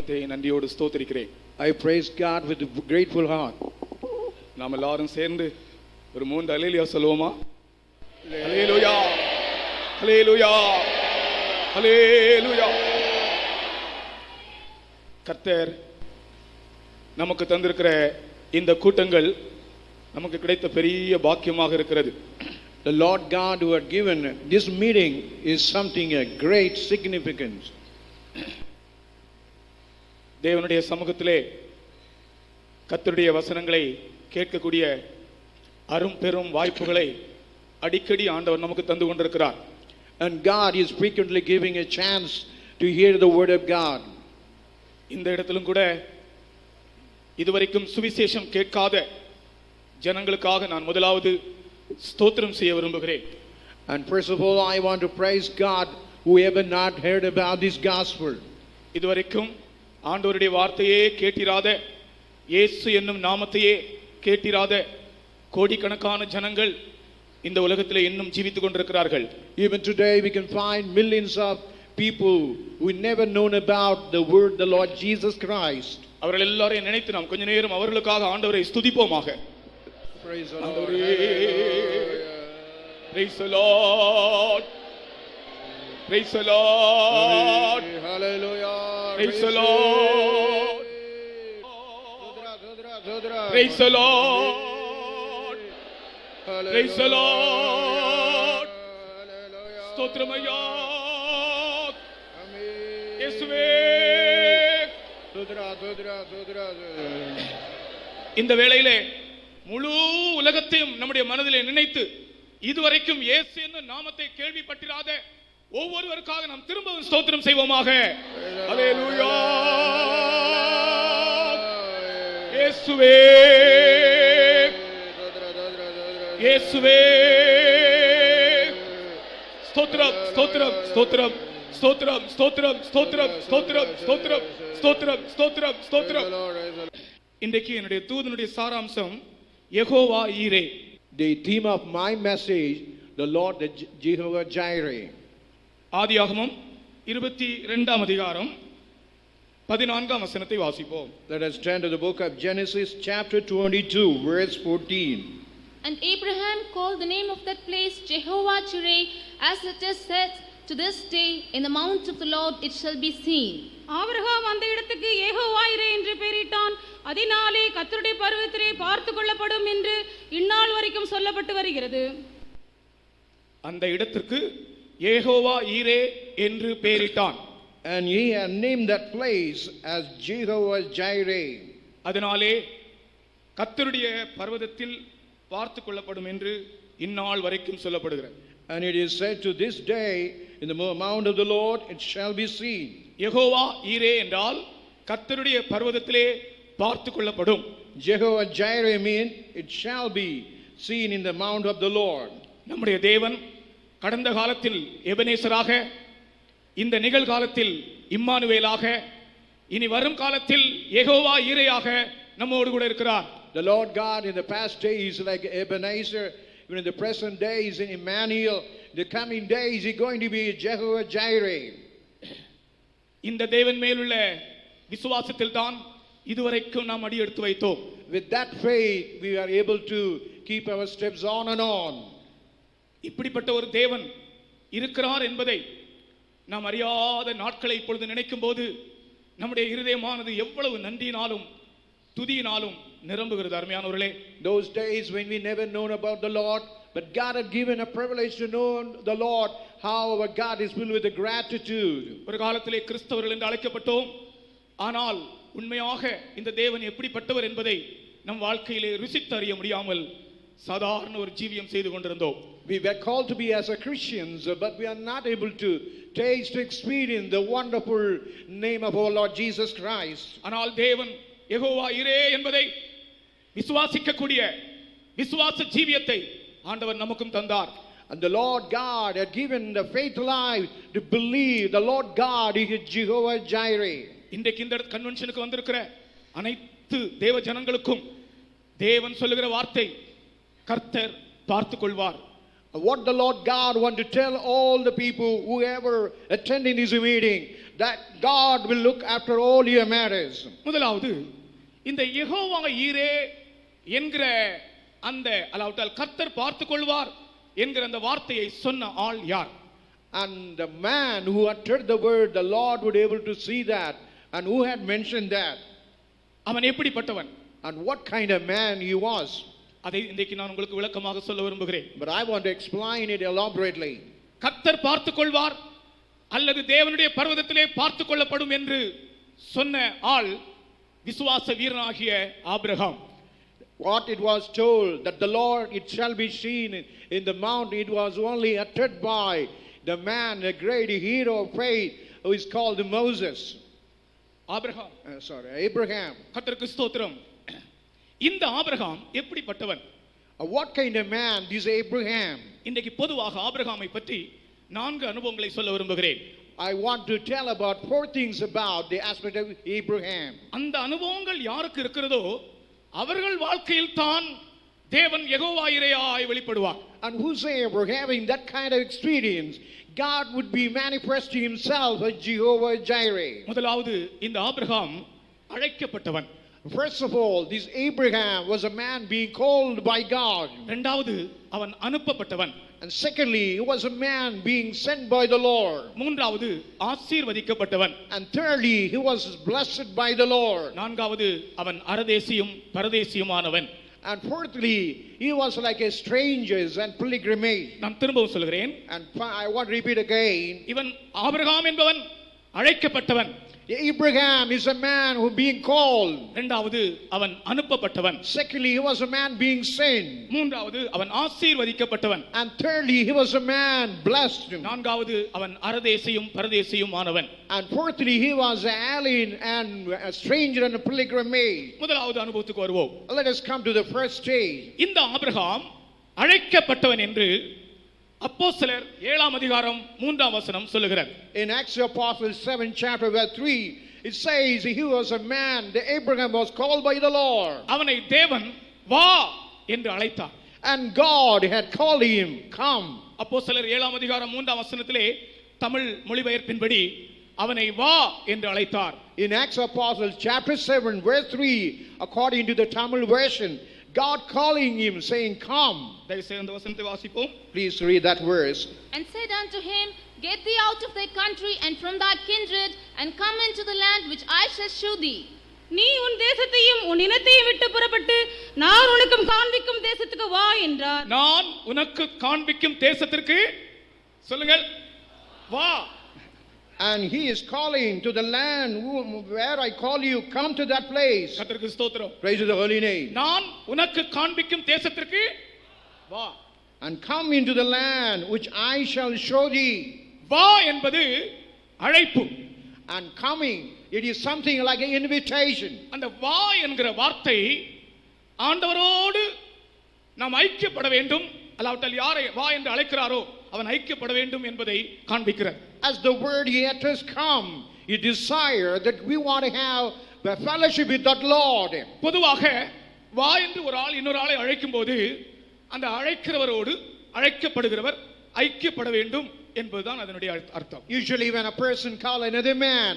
நாமத்தை நன்றியோடு ஸ்தோத்திரிக்கிறேன். I praise God with a grateful heart. நாம் எல்லாரும் சேர்ந்து ஒரு 3 அல்லேலூயா சொல்லுவோமா? அல்லேலூயா, அல்லேலூயா, அல்லேலூயா. கர்த்தர் நமக்கு தந்திருக்கிற இந்த கூட்டங்கள் நமக்கு கிடைத்த பெரிய பாக்கியமாக இருக்கிறது. The Lord God who had given this meeting is something a great significance. தேவனுடைய சமூகத்திலே கர்த்தருடைய வசனங்களை கேட்கக்கூடிய அரும் பெரும் வாய்ப்புகளை அடிக்கடி ஆண்டவர் நமக்கு தந்து கொண்டிருக்கிறார். And God is frequently giving a chance to hear the word of God. இந்த இடத்திலும் கூட இதுவரைக்கும் சுவிசேஷம் கேட்காத ஜனங்களுக்காக நான் முதலாவது ஸ்தோத்திரம் செய்ய விரும்புகிறேன். And first of all, I want to praise God who ever not heard about this gospel. இதுவரைக்கும் ஆண்டவருடைய வார்த்தையே கேட்டிராத, இயேசு என்னும் நாமத்தையே கேட்டிராத கோடிக்கணக்கான ஜனங்கள் இந்த உலகத்திலே இன்னும் ஜீவித்துக் கொண்டிருக்கிறார்கள். Even today we can find millions of people who never known about the word the Lord Jesus Christ. அவர்கள் எல்லாரையும் நினைத்து நாம் கொஞ்ச நேரம் அவர்களுக்காக ஆண்டவரை ஸ்துதிப்போமாக. Praise the Lord. Praise the Lord. Praise the Lord. Hallelujah. Praise the Lord. Praise the Lord. Praise the Lord. ஸ்தோத்திரம் ஐயா. இயேசுவே. இந்த வேளையிலே முழு உலகத்தையும் நம்முடைய மனதிலே நினைத்து இதுவரைக்கும் இயேசு என்னும் நாமத்தை கேள்விப்பட்டிராத ஒவ்வொருவருக்காக நாம் திரும்பவும் ஸ்தோத்திரம் செய்வோமாக. அல்லேலூயா. இயேசுவே, இயேசுவே. ஸ்தோத்திரம், ஸ்தோத்திரம், ஸ்தோத்திரம், ஸ்தோத்திரம், ஸ்தோத்திரம், ஸ்தோத்திரம், ஸ்தோத்திரம், ஸ்தோத்திரம், ஸ்தோத்திரம், ஸ்தோத்திரம், ஸ்தோத்திரம். இன்றைக்கு என்னுடைய தூதனுடைய சாராம்சம் யெகோவா ஈரே. The theme of my message, the Lord the Jehovah Jireh. ஆதியாகமம் 22ஆம் அதிகாரம் 14ஆம் வசனத்தை வாசிப்போம். Let us turn to the book of Genesis chapter 22 verse 14. And Abraham called the name of that place Jehovah Jireh, as it is said, to this day in the mount of the Lord it shall be seen. Abraham அந்த இடத்துக்கு யெகோவா ஈரே என்று பெயரிட்டான். அதனாலே கர்த்தருடைய பர்வதத்திலே பார்த்துக் கொள்ளப்படும் என்று இந்நாள் வரைக்கும் சொல்லப்பட்டு வருகிறது. அந்த இடத்திற்கு யெகோவா ஈரே என்று பெயரிட்டான். And he had named that place as Jehovah Jireh. அதனாலே கர்த்தருடைய பர்வதத்தில் பார்த்துக் கொள்ளப்படும் என்று இந்நாள் வரைக்கும் சொல்லப்படுகிறது. And it is said to this day, in the mount of the Lord it shall be seen. Jehovah ஈரே என்றால் கர்த்தருடைய பர்வதத்திலே பார்த்துக் கொள்ளப்படும். Jehovah Jireh means it shall be seen in the mount of the Lord. நம்முடைய தேவன் கடந்த காலத்தில் எபனேசராக, இந்த நிகழ்காலத்தில் இம்மானுவேலாக, இனி வரும் காலத்தில் யெகோவா ஈரேயாக நம்மோடு கூட இருக்கிறார். The Lord God in the past days like Ebenezer, even in the present days in Emmanuel, in the coming days he going to be Jehovah Jireh. இந்த தேவன் மேலுள்ள விசுவாசத்தில் தான் இதுவரைக்கும் நாம் அடி எடுத்து வைத்தோம். With that faith we are able to keep our steps on and on. இப்படிப்பட்ட ஒரு தேவன் இருக்கிறார் என்பதை நாம் அறியாத நாட்களை இப்பொழுது நினைக்கும் போது நம்முடைய இருதயமானது எவ்வளவு நன்றியினாலும் துதியினாலும் நிரம்புகிறது. அருமையானவர்களே, Those days when we never known about the Lord, but God had given a privilege to know the Lord, how our God is filled with the gratitude. ஒரு காலத்திலே கிறிஸ்தவர்கள் என்று அழைக்கப்பட்டோம். ஆனால் உண்மையாக இந்த தேவன் எப்படிப்பட்டவர் என்பதை நம் வாழ்க்கையிலே ருசித்து அறிய முடியாமல் சாதாரண ஒரு ஜீவியம் செய்து கொண்டிருந்தோம். We were called to be as a Christians, but we are not able to taste, to experience the wonderful name of our Lord Jesus Christ. ஆனால் தேவன் யெகோவா ஈரே என்பதை விசுவாசிக்கக்கூடிய விசுவாச ஜீவியத்தை ஆண்டவர் நமக்கும் தந்தார். And the Lord God had given the faith life to believe the Lord God is Jehovah Jireh. இன்றைக்கு இந்த கன்வென்ஷனுக்கு வந்திருக்கிற அனைத்து தேவ ஜனங்களுக்கும் தேவன் சொல்லுகிற வார்த்தை, கர்த்தர் பார்த்துக் கொள்வார். What the Lord God want to tell all the people, whoever attending this meeting, that God will look after all your matters. முதலாவது இந்த யெகோவா ஈரே என்கிற அந்த அல்லாவிட்டால் கர்த்தர் பார்த்துக் கொள்வார் என்கிற அந்த வார்த்தையை சொன்ன ஆள் யார்? And the man who uttered the word, the Lord would able to see that, and who had mentioned that, அவன் எப்படிப்பட்டவன்? and what kind of man he was. அதை இன்றைக்கு நான் உங்களுக்கு விளக்கமாக சொல்ல விரும்புகிறேன். But I want to explain it elaborately. கர்த்தர் பார்த்துக் கொள்வார் அல்லது தேவனுடைய பர்வதத்திலே பார்த்துக் கொள்ளப்படும் என்று சொன்ன ஆள் விசுவாச வீரனாகிய Abraham. What it was told that the Lord it shall be seen in the mount, it was only uttered by the man, a great hero of faith, who is called Moses. Abraham Abraham. கர்த்தருக்கு ஸ்தோத்திரம். இந்த Abraham எப்படிப்பட்டவன்? What kind of man this Abraham? இன்றைக்கு பொதுவாக ஆபிரகாமை பற்றி 4 அனுபவங்களை சொல்ல விரும்புகிறேன். I want to tell about 4 things about the aspect of Abraham. அந்த அனுபவங்கள் யாருக்கு இருக்கிறதோ அவர்கள் வாழ்க்கையில் தான் தேவன் Jehovah ஈரேயாய் வெளிப்படுவார். And whosoever having that kind of experience, God would be manifesting himself as Jehovah Jireh. முதலாவது இந்த Abraham அழைக்கப்பட்டவன். First of all, this Abraham was a man being called by God. இரண்டாவது அவன் அனுப்பப்பட்டவன். And secondly, he was a man being sent by the Lord. மூன்றாவது ஆசீர்வதிக்கப்பட்டவன். And thirdly, he was blessed by the Lord. நான்காவது அவன் அரதேசியும் பரதேசியுமானவன். And fourthly, he was like a stranger and pilgrimage. நான் திரும்பவும் சொல்கிறேன். And I want to repeat again. இவன் Abraham என்பவன் அழைக்கப்பட்டவன். Abraham is a man who being called. இரண்டாவது அவன் அனுப்பப்பட்டவன். Secondly, he was a man being sent. மூன்றாவது அவன் ஆசீர்வதிக்கப்பட்டவன். And thirdly, he was a man blessed. நான்காவது அவன் அரதேசியும் பரதேசியுமானவன். And fourthly, he was an alien and a stranger and a pilgrimage. முதலாவது அனுபவத்துக்கு வருவோம். Let us come to the first stage. இந்த Abraham அழைக்கப்பட்டவன் என்று அப்போஸ்தலர் 7ஆம் அதிகாரம் 3ஆம் வசனம் சொல்லுகிறது. In Acts of Apostles 7 chapter verse 3, it says he was a man, the Abraham was called by the Lord. அவனை தேவன் வா என்று அழைத்தார். And God had called him, come. அப்போஸ்தலர் 7ஆம் அதிகாரம் 3ஆம் வசனத்திலே தமிழ் மொழிபெயர்ப்பின்படி அவனை வா என்று அழைத்தார். In Acts of Apostles chapter 7 verse 3, according to the Tamil version, God calling him saying, come. தயவுசெய்து அந்த வசனத்தை வாசிப்போம். Please read that verse. And said unto him, Get thee out of thy country and from thy kindred, and come into the land which I shall shew thee. நீ உன் தேசத்தையும் உன் இனத்தையும் விட்டு புறப்பட்டு நான் உனக்கு காண்பிக்கும் தேசத்துக்கு வா என்றார். நான் உனக்கு காண்பிக்கும் தேசத்திற்கு சொல்லுங்கள் வா. And he is calling to the land where I call you, come to that place. கர்த்தருக்கு ஸ்தோத்திரம். Praise the holy name. நான் உனக்கு காண்பிக்கும் தேசத்திற்கு வா. And come into the land which I shall show thee. வா என்பது அழைப்பு. And coming, it is something like an invitation. அந்த வா என்கிற வார்த்தை ஆண்டவரோடு நாம் ஐக்கியப்பட வேண்டும், அல்லாவிட்டால் யாரை வா என்று அழைக்கிறாரோ அவன் ஐக்கியப்பட வேண்டும் என்பதை காண்பிக்கிறார். As the word he enters come, he desire that we want to have the fellowship with that Lord. பொதுவாக வா என்று ஒரு ஆள் இன்னொரு ஆளை அழைக்கும் போது அந்த அழைக்கிறவரோடு அழைக்கப்படுகிறவர் ஐக்கியப்பட வேண்டும் என்பதுதான் அதனுடைய அர்த்தம். Usually when a person call another man,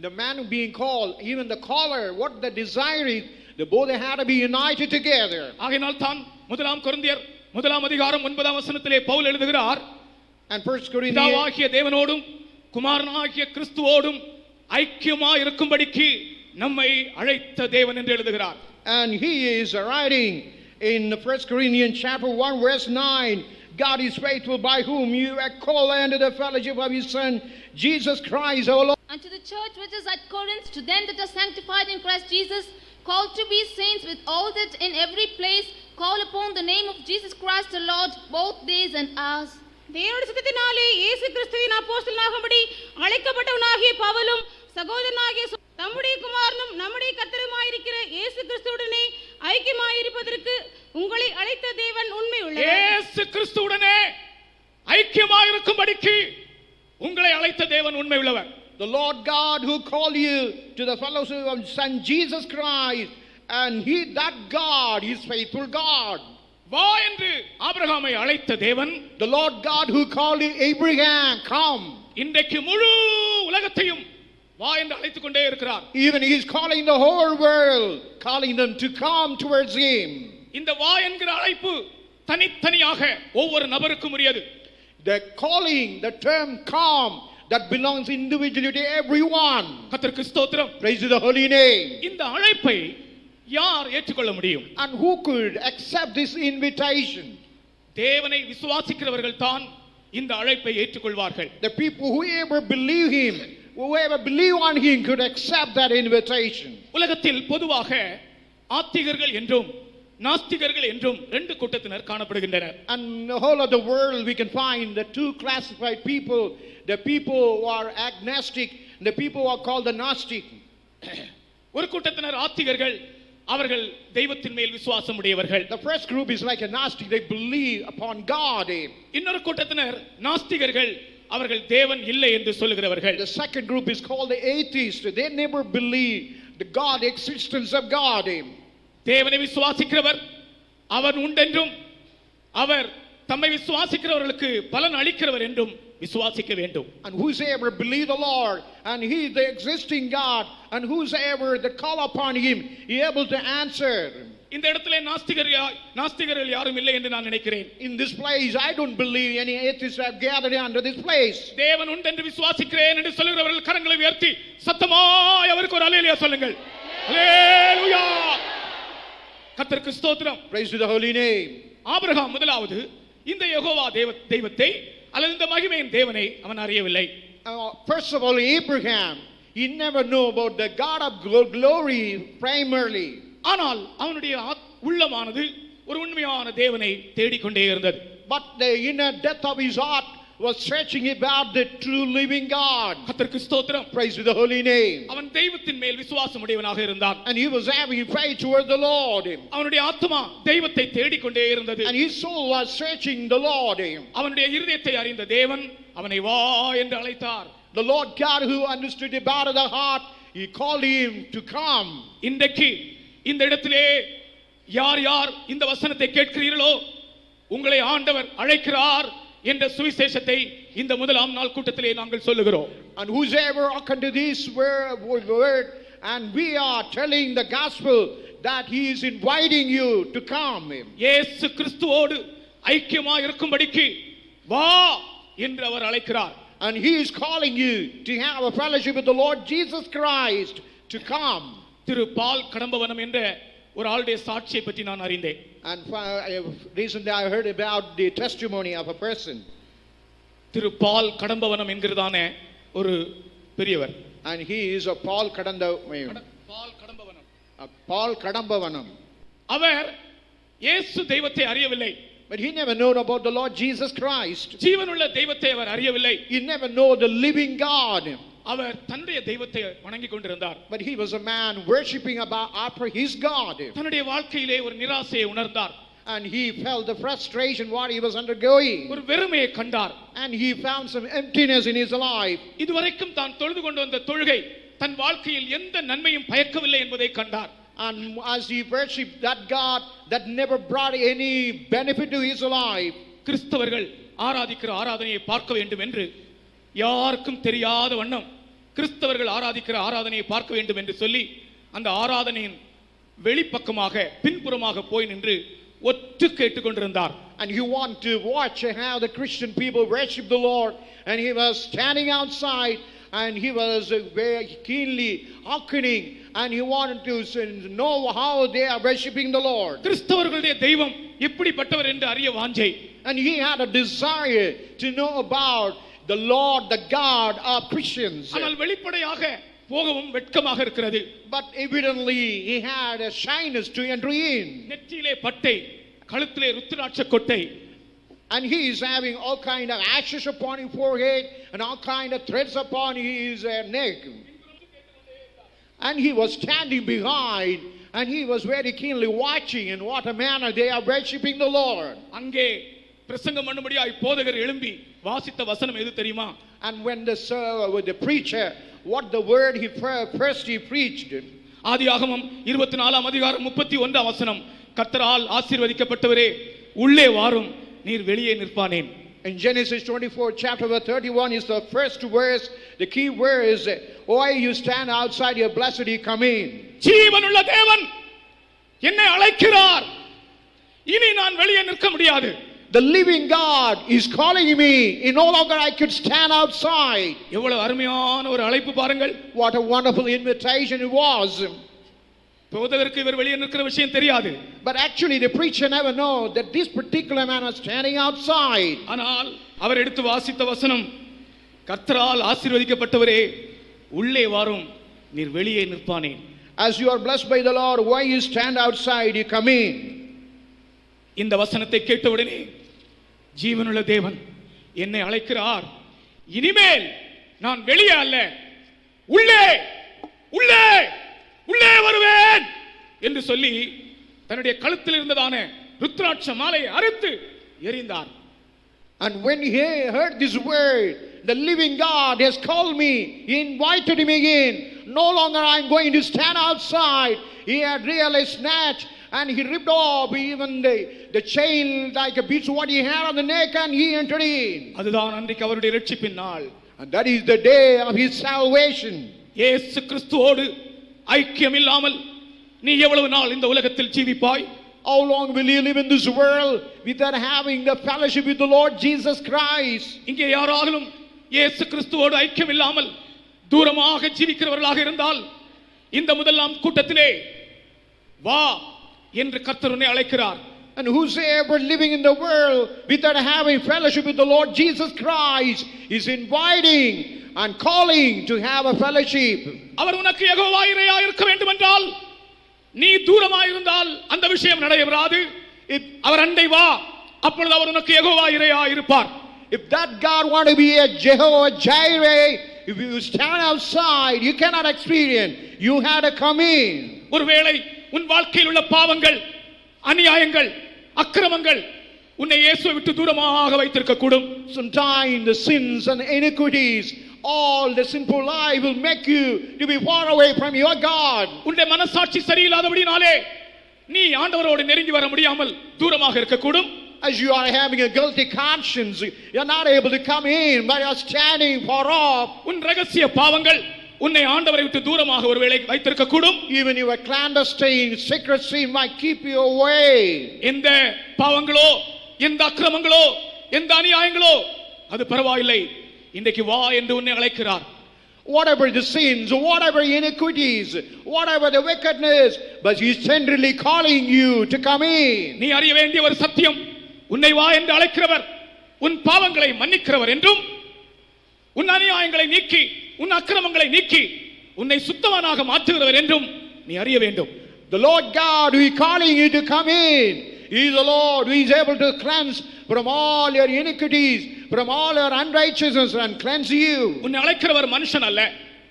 the man being called, even the caller, what the desire is, they both have to be united together. ஆகையினால் தான் முதலாம் கொரிந்தியர் 1ஆம் அதிகாரம் 9ஆம் வசனத்திலே பவுல் எழுதுகிறார், And 1 Corinthians, பிதாவாகிய தேவனோடும் குமாரனாகிய கிறிஸ்துவோடும் ஐக்கியமாய் இருக்கும்படிக்கு நம்மை அழைத்த தேவன் என்று எழுதுகிறார். and he is writing in 1 Corinthians chapter 1 verse 9, God is faithful by whom you are called unto the fellowship of his Son, Jesus Christ our Lord. Unto the church which is at Corinth, to them that are sanctified in Christ Jesus, called to be saints, with all that in every place call upon the name of Jesus Christ the Lord, both days and hours. தேவனுடைய சித்தத்தினாலே இயேசு கிறிஸ்துவின் அப்போஸ்தலனாகும்படி அழைக்கப்பட்டவனாகிய பவுலும் சகோதரனாகிய தம்முடைய குமாரனும் நம்முடைய கர்த்தருமாயிருக்கிற இயேசு கிறிஸ்துவுடனே ஐக்கியமாயிருப்பதற்கு உங்களை அழைத்த தேவன் உண்மை உள்ளவர். இயேசு கிறிஸ்துவுடனே ஐக்கியமாயிருக்கும்படிக்கு உங்களை அழைத்த தேவன் உண்மை உள்ளவர். The Lord God who called you to the fellowship of Son Jesus Christ, and he, that God is faithful God. வா என்று ஆபிரகாமை அழைத்த தேவன், the Lord God who called Abraham, come. இன்றைக்கு முழு உலகத்தையும் வா என்று அழைத்துக் கொண்டே இருக்கிறார். Even he is calling the whole world, calling them to come towards him. இந்த வா என்கிற அழைப்பு தனித்தனியாக ஒவ்வொரு நபருக்கும் உரியது. The calling, the term come, that belongs individually to everyone. கர்த்தருக்கு ஸ்தோத்திரம். Praise to the holy name. இந்த அழைப்பை யார் ஏற்றுக்கொள்ள முடியும்? And who could accept this invitation? தேவனை விசுவாசிக்கிறவர்கள் தான் இந்த அழைப்பை ஏற்றுக்கொள்வார்கள். The people who ever believe him, whoever believe on him could accept that invitation. உலகத்தில் பொதுவாக ஆத்திகர்கள் என்றும் நாஸ்திகர்கள் என்றும் ரெண்டு கூட்டத்தினர் காணப்படுகின்றனர். And the whole of the world we can find the two classified people, the people who are agnostic and the people who are called the Gnostic. ஒரு கூட்டத்தினர் ஆத்திகர்கள், அவர்கள் தெய்வத்தின் மேல் விசுவாசம் உடையவர்கள். The first group is like a Gnostic, they believe upon God. இன்னொரு கூட்டத்தினர் நாஸ்திகர்கள், அவர்கள் தேவன் இல்லை என்று சொல்லுகிறவர்கள். The second group is called the atheists, they never believe the God, the existence of God. தேவனை விசுவாசிக்கிறவர் அவர் உண்டென்றும் அவர் தம்மை விசுவாசிக்கிறவர்களுக்கு பலன் அளிக்கிறவர் என்றும் விசுவாசிக்க வேண்டும். And whosoever believe the Lord and he is the existing God and whosoever that call upon him he able to answer. இந்த இடத்திலே நாஸ்திகர்கள் யாரும் இல்லை என்று நான் நினைக்கிறேன். In this place I don't believe any atheists have gathered under this place. தேவன் உண்டு என்று விசுவாசிக்கிறேன் என்று சொல்லுகிறவர்கள் கரங்களை உயர்த்தி சத்தமாய் அவருக்கு ஒரு அல்லேலூயா சொல்லுங்கள். அல்லேலூயா. கர்த்தருக்கு ஸ்தோத்திரம். Praise to the holy name. Abraham முதலாவது இந்த யெகோவா தெய்வத்தை அல்லது இந்த மகிமையின் தேவனை அவன் அறியவில்லை. First of all, Abraham, he never knew about the God of glory primarily. ஆனால் அவனுடைய உள்ளமானது ஒரு உண்மையான தேவனை தேடிக்கொண்டே இருந்தது. But the inner depth of his heart was searching about the true living God. கர்த்தருக்கு ஸ்தோத்திரம். Praise to the holy name. அவன் தெய்வத்தின் மேல் விசுவாசம் உடையவனாக இருந்தான். And he was having faith toward the Lord. அவனுடைய ஆத்துமா தெய்வத்தை தேடிக்கொண்டே இருந்தது. And his soul was searching the Lord. அவனுடைய இருதயத்தை அறிந்த தேவன் அவனை வா என்று அழைத்தார். The Lord God who understood about the heart, he called him to come. இன்றைக்கு இந்த இடத்திலே யார் யார் இந்த வசனத்தை கேட்கிறீர்களோ உங்களை ஆண்டவர் அழைக்கிறார் என்ற சுவிசேஷத்தை இந்த முதலாம் நாள் கூட்டத்திலே நாங்கள் சொல்லுகிறோம். And whosoever hearken to this word and we are telling the gospel that he is inviting you to come. இயேசு கிறிஸ்துவோடு ஐக்கியமாய் இருக்கும்படிக்கு வா என்று அவர் அழைக்கிறார். And he is calling you to have a fellowship with the Lord Jesus Christ to come. திரு பால் கடம்பவனம் என்ற ஒரு ஆளுடைய சாட்சியை பற்றி நான் அறிந்தேன். And recently I heard about the testimony of a person. திரு பால் கடம்பவனம் என்கிறதான ஒரு பெரியவர். And he is a Paul Kadambavanam. Paul Kadambavanam. அவர் இயேசு தெய்வத்தை அறியவில்லை. But he never knew about the Lord Jesus Christ. ஜீவனுள்ள தெய்வத்தை அவர் அறியவில்லை. He never knew the living God. அவர் தன்னுடைய தெய்வத்தை வணங்கிக் கொண்டிருந்தார். But he was a man worshiping after his God. தன்னுடைய வாழ்க்கையிலே ஒரு நிராசையை உணர்ந்தார். And he felt the frustration what he was undergoing. ஒரு வெறுமையை கண்டார். And he found some emptiness in his life. இதுவரைக்கும் தான் தொழுது கொண்டு வந்த தொழுகை தன் வாழ்க்கையில் எந்த நன்மையும் பயக்கவில்லை என்பதை கண்டார். And as he worshipped that God that never brought any benefit to his life. கிறிஸ்தவர்கள் ஆராதிக்கிற ஆராதனையை பார்க்க வேண்டும் என்று யாருக்கும் தெரியாத வண்ணம் கிறிஸ்தவர்கள் ஆராதிக்கிற ஆராதனையை பார்க்க வேண்டும் என்று சொல்லி அந்த ஆராதனையின் வெளிப்பக்கமாக பின்புறமாக போய் நின்று ஒற்று கேட்டுக்கொண்டிருந்தார். And he wanted to watch how the Christian people worship the Lord, and he was standing outside and he was very keenly hearkening and he wanted to know how they are worshiping the Lord. கிறிஸ்தவர்களுடைய தெய்வம் எப்படிப்பட்டவர் என்று அறிய வாஞ்சை. And he had a desire to know about the Lord, the God of Christians. ஆனால் வெளிப்படையாக போகவும் வெட்கமாக இருக்கிறது. But evidently he had a shyness to enter in. நெற்றியிலே பட்டை, கழுத்திலே ருத்திராட்ச கொட்டை. And he is having all kind of ashes upon his forehead and all kind of threads upon his neck. And he was standing behind and he was very keenly watching in what a manner they are worshiping the Lord. அங்கே பிரசங்கம் பண்ணும்படியாய் போதகர் எழும்பி வாசித்த வசனம் எது தெரியுமா? And when the preacher, what the word he first he preached. ஆதியாகமம் 24 அதிகாரம் 31 வசனம், கர்த்தரால் ஆசீர்வதிக்கப்பட்டவரே உள்ளே வாரும் நீர் வெளியே நிற்பானேன். In Genesis 24, chapter 31 is the first verse. The key word is, why you stand outside, you're blessed, you come in. ஜீவனுள்ள தேவன் என்னை அழைக்கிறார். இனி நான் வெளியே நிற்க முடியாது. The living God is calling me. No longer I could stand outside. எவ்வளவு அருமையான ஒரு அழைப்பு பாருங்கள். What a wonderful invitation it was. போதகருக்கு இவர் வெளியே நிற்கிற விஷயம் தெரியாது. But actually the preacher never know that this particular man was standing outside. ஆனால் அவர் எடுத்து வாசித்த வசனம், கர்த்தரால் ஆசீர்வதிக்கப்பட்டவரே உள்ளே வாரும் நீர் வெளியே நிற்பானேன். As you are blessed by the Lord, why you stand outside, you come in. இந்த வசனத்தை கேட்டவுடனே ஜீவனுள்ள தேவன் என்னை அழைக்கிறார். இனிமேல் நான் வெளியே அல்ல, உள்ளே உள்ளே உள்ளே வருவேன் என்று சொல்லி தன்னுடைய கழுத்தில் இருந்ததான ருத்ராட்ச மாலையை அறுத்து எறிந்தார். And when he heard this word, the living God has called me, he invited me in. No longer I'm going to stand outside. He had really snatched and he ripped off even the chain like a beast what he had on the neck, and he entered in. அதுதான் அன்றைக்கு அவருடைய இரட்சிப்பின் நாள். And that is the day of his salvation. இயேசு கிறிஸ்துவோடு ஐக்கியம் இல்லாமல் நீ எவ்வளவு நாள் இந்த உலகத்தில் ஜீவிப்பாய்? How long will you live in this world without having the fellowship with the Lord Jesus Christ? இங்கே யாராலும் இயேசு கிறிஸ்துவோடு ஐக்கியம் இல்லாமல் தூரமாக ஜீவிக்கிறவர்களாக இருந்தால் இந்த முதலாம் கூட்டத்திலே வா என்று கர்த்தர் உன்னை அழைக்கிறார். And whosoever living in the world without having fellowship with the Lord Jesus Christ is inviting and calling to have a fellowship. அவர் உனக்கு யெகோவா இறையா இருக்க வேண்டும் என்றால் நீ தூரமாக இருந்தால் அந்த விஷயம் நடைபெறாது. அவர் அண்டை வா, அப்பொழுது அவர் உனக்கு யெகோவா இறையா இருப்பார். If that God want to be a Jehovah Jireh, if you stand outside, you cannot experience. You have to come in. ஒருவேளை உன் வாழ்க்கையில் உள்ள பாவங்கள், அநியாயங்கள், அக்கிரமங்கள் உன்னை இயேசுவை விட்டு தூரமாக வைத்திருக்க கூடும். Sometimes the sins and iniquities, all the sinful life will make you to be far away from your God. உன்னுடைய மனசாட்சி சரியில்லாதபடினாலே நீ ஆண்டவரோடு நெருங்கி வர முடியாமல் தூரமாக இருக்க கூடும். As you are having a guilty conscience, you are not able to come in, but you are standing far off. உன் ரகசிய பாவங்கள் உன்னை ஆண்டவரை விட்டு தூரமாக ஒருவேளை வைத்திருக்க கூடும். Even your clandestine secret sin might keep you away. எந்த பாவங்களோ, எந்த அக்கிரமங்களோ, எந்த அநியாயங்களோ அது பரவாயில்லை, இன்றைக்கு வா என்று உன்னை அழைக்கிறார். Whatever the sins, whatever iniquities, whatever the wickedness, but he is tenderly calling you to come in. நீ அறிய வேண்டிய ஒரு சத்தியம், உன்னை வா என்று அழைக்கிறவர் உன் பாவங்களை மன்னிக்கிறவர் என்றும், உன் அநியாயங்களை நீக்கி உன் அக்கிரமங்களை நீக்கி உன்னை சுத்தவானாக மாற்றுகிறவர் என்றும் நீ அறிய வேண்டும். The Lord God who is calling you to come in, he is the Lord who is able to cleanse from all your iniquities, from all your unrighteousness, and cleanse you. உன்னை அழைக்கிறவர் மனுஷன் அல்ல.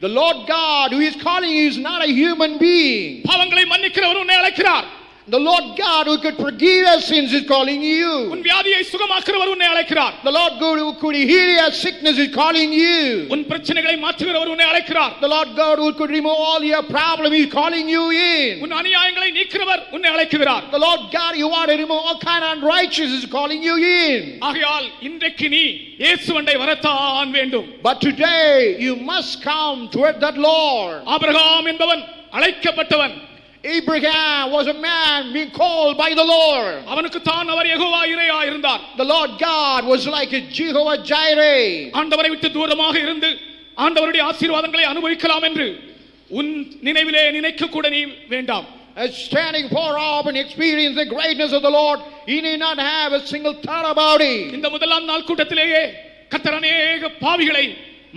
The Lord God who is calling you is not a human being. பாவங்களை மன்னிக்கிறவர் உன்னை அழைக்கிறார். The Lord God who could forgive your sins is calling you. உன் வியாதியை சுகமாக்குறவர் உன்னை அழைக்கிறார். The Lord God who could heal your sickness is calling you. உன் பிரச்சனைகளை மாற்றுகிறவர் உன்னை அழைக்கிறார். The Lord God who could remove all your problems is calling you in. உன் அநியாயங்களை நீக்கிறவர் உன்னை அழைக்கிறார். The Lord God you want to remove all kind of unrighteousness is calling you in. ஆகையால் இன்றைக்கு நீ இயேசுவண்டை வரத்தான் வேண்டும். But today you must come toward that Lord. Abraham என்பவன் அழைக்கப்பட்டவன். Abraham was a man being called by the Lord. அவனுக்கு தான் அவர் யெகோவா இறையா இருந்தார். The Lord God was like a Jehovah Jireh. ஆண்டவரை விட்டு தூரமாக இருந்து ஆண்டவருடைய ஆசீர்வாதங்களை அனுபவிக்கலாம் என்று உன் நினைவிலே நினைக்க கூட நீ வேண்டாம். As standing far off and experience the greatness of the Lord, he need not have a single thought about it. இந்த முதலாம் நாள் கூட்டத்திலேயே கர்த்தர் அநேக பாவிகளை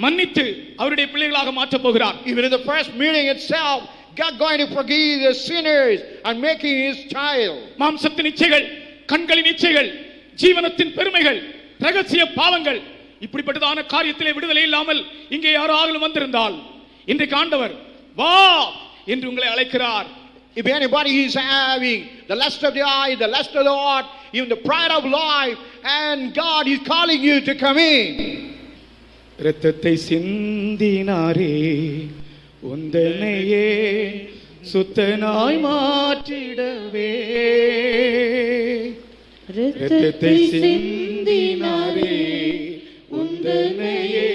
மன்னித்து அவருடைய பிள்ளைகளாக மாற்றப் போகிறார். Even in the first meeting itself, God going to forgive the sinners and making his child. மாம்சத்தின் இச்சைகள், கண்களின் இச்சைகள், ஜீவனத்தின் பெருமைகள், ரகசிய பாவங்கள், இப்படிப்பட்டதான காரியத்திலே விடுதலை இல்லாமல் இங்கே யாராலும் வந்திருந்தால் இன்றைக்கு ஆண்டவர் வா என்று உங்களை அழைக்கிறார். If anybody is having the lust of the eye, the lust of the heart, even the pride of life, and God is calling you to come in. இரத்தத்தை சிந்தினாரே உந்தனையே சுத்தனாய் மாற்றிடவே இரத்தத்தை சிந்தினாரே உந்தனையே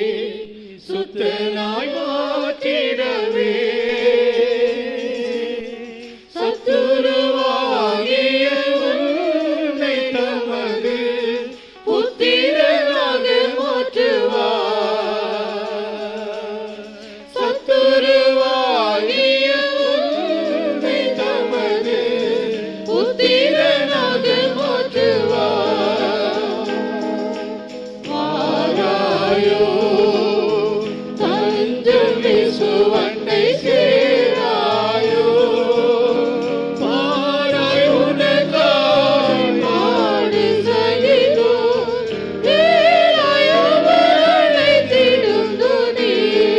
சுத்தனாய் மாற்றிடவே சத்துருவாகிய உன்னை தமது புத்திரனாக மாற்றுவார் சத்துருவாகிய உன்னை தமது புத்திரனாக மாற்றுவார் வாராயோ தஞ்சம் இயேசுவண்டை சேராயோ பாராய் உனக்காய் பாடு சகிதோ வேலாயோ அழைத்திடும் துதியே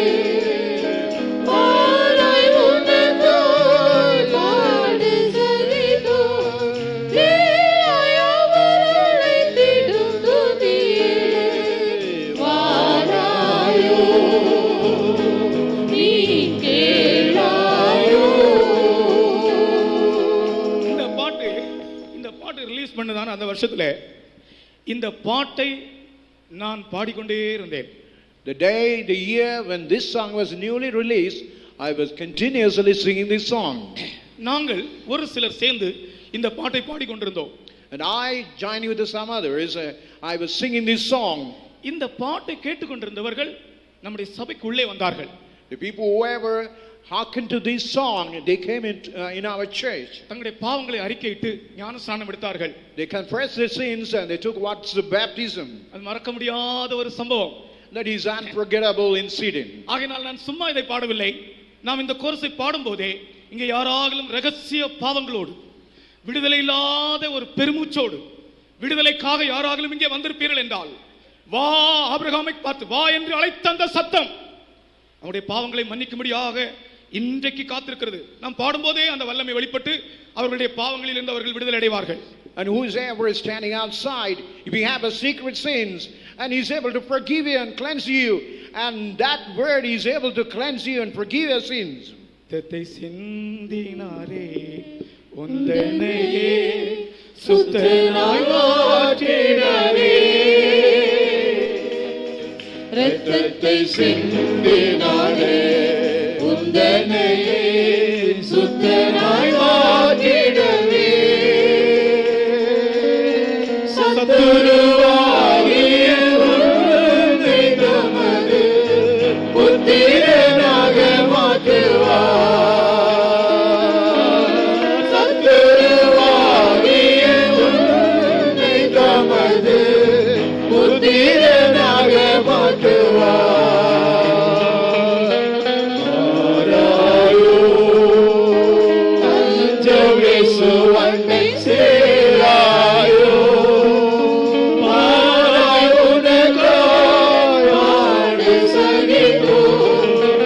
பாராய் உனக்காய் பாடு சகிதோ வேலாயோ அழைத்திடும் துதியே வாராயோ நீ கேளாயோ. இந்த பாட்டு ரிலீஸ் பண்ணதான அந்த வருஷத்துல இந்த பாட்டை நான் பாடிக்கொண்டே இருந்தேன். The day, the year when this song was newly released, I was continuously singing this song. நாங்கள் ஒரு சிலர் சேர்ந்து இந்த பாட்டை பாடிக்கொண்டிருந்தோம். And I joined with some others. I was singing this song. இந்த பாட்டை கேட்டுக்கொண்டிருந்தவர்கள் நம்முடைய சபைக்கு உள்ளே வந்தார்கள். The people who ever hearkened to this song, they came in our church. தங்களுடைய பாவங்களை அறிக்கையிட்டு ஞானஸ்நானம் எடுத்தார்கள். They confessed their sins and they took what's the baptism. அது மறக்க முடியாத ஒரு சம்பவம். That is unforgettable incident. ஆகையால் நான் சும்மா இதை பாடவில்லை. நாம் இந்த கோர்ஸை பாடும்போதே இங்கே யாராலும் ரகசிய பாவங்களோடு விடுதலை இல்லாத ஒரு பெருமூச்சோடு விடுதலைக்காக யாராலும் இங்கே வந்திருப்பீர்கள் என்றால் வா ஆபிரகாமை பார்த்து வா என்று அழைத்த அந்த சத்தம் அவருடைய பாவங்களை மன்னிக்கும்படியாக இன்றைக்கு காத்திருக்கிறது. நாம் பாடும்போதே அந்த வல்லமை வெளிப்பட்டு அவர்களுடைய பாவங்களில் இருந்து அவர்கள் விடுதலை அடைவார்கள். And whoever is standing outside, if you have a secret sins, and he's able to forgive you and cleanse you, and that word is able to cleanse you and forgive your sins. இரத்தத்தை சிந்தினாரே உந்தனையே சுத்தனாய் மாற்றிடவே இரத்தத்தை சிந்தினாரே உந்தனையே சுத்தனாய் மாற்றிடவே சத்துருவாகிய உன்னை தமது புத்திரனாக மாற்றுவார் சத்துருவாகிய உன்னை தமது புத்திரனாக மாற்றுவார் தஞ்சம் இயேசுவண்டை சேராயோ பாராய் உனக்காய் பாடு சகிதோ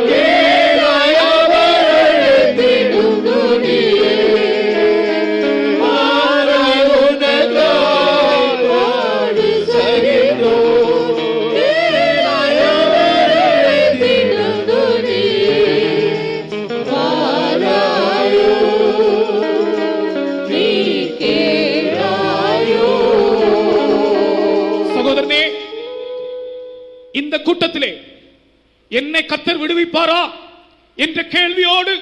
வேலாய் அவர் அழைத்திடும் துதியே பாராய் உனக்காய் பாடு சகிதோ வேலாய் அவர் அழைத்திடும் துதியே பாராயோ நீ கேளாயோ. சகோதரனே, இந்த கூட்டத்திலே என்னை கர்த்தர் விடுவிப்பாரா என்ற கேள்வியோடு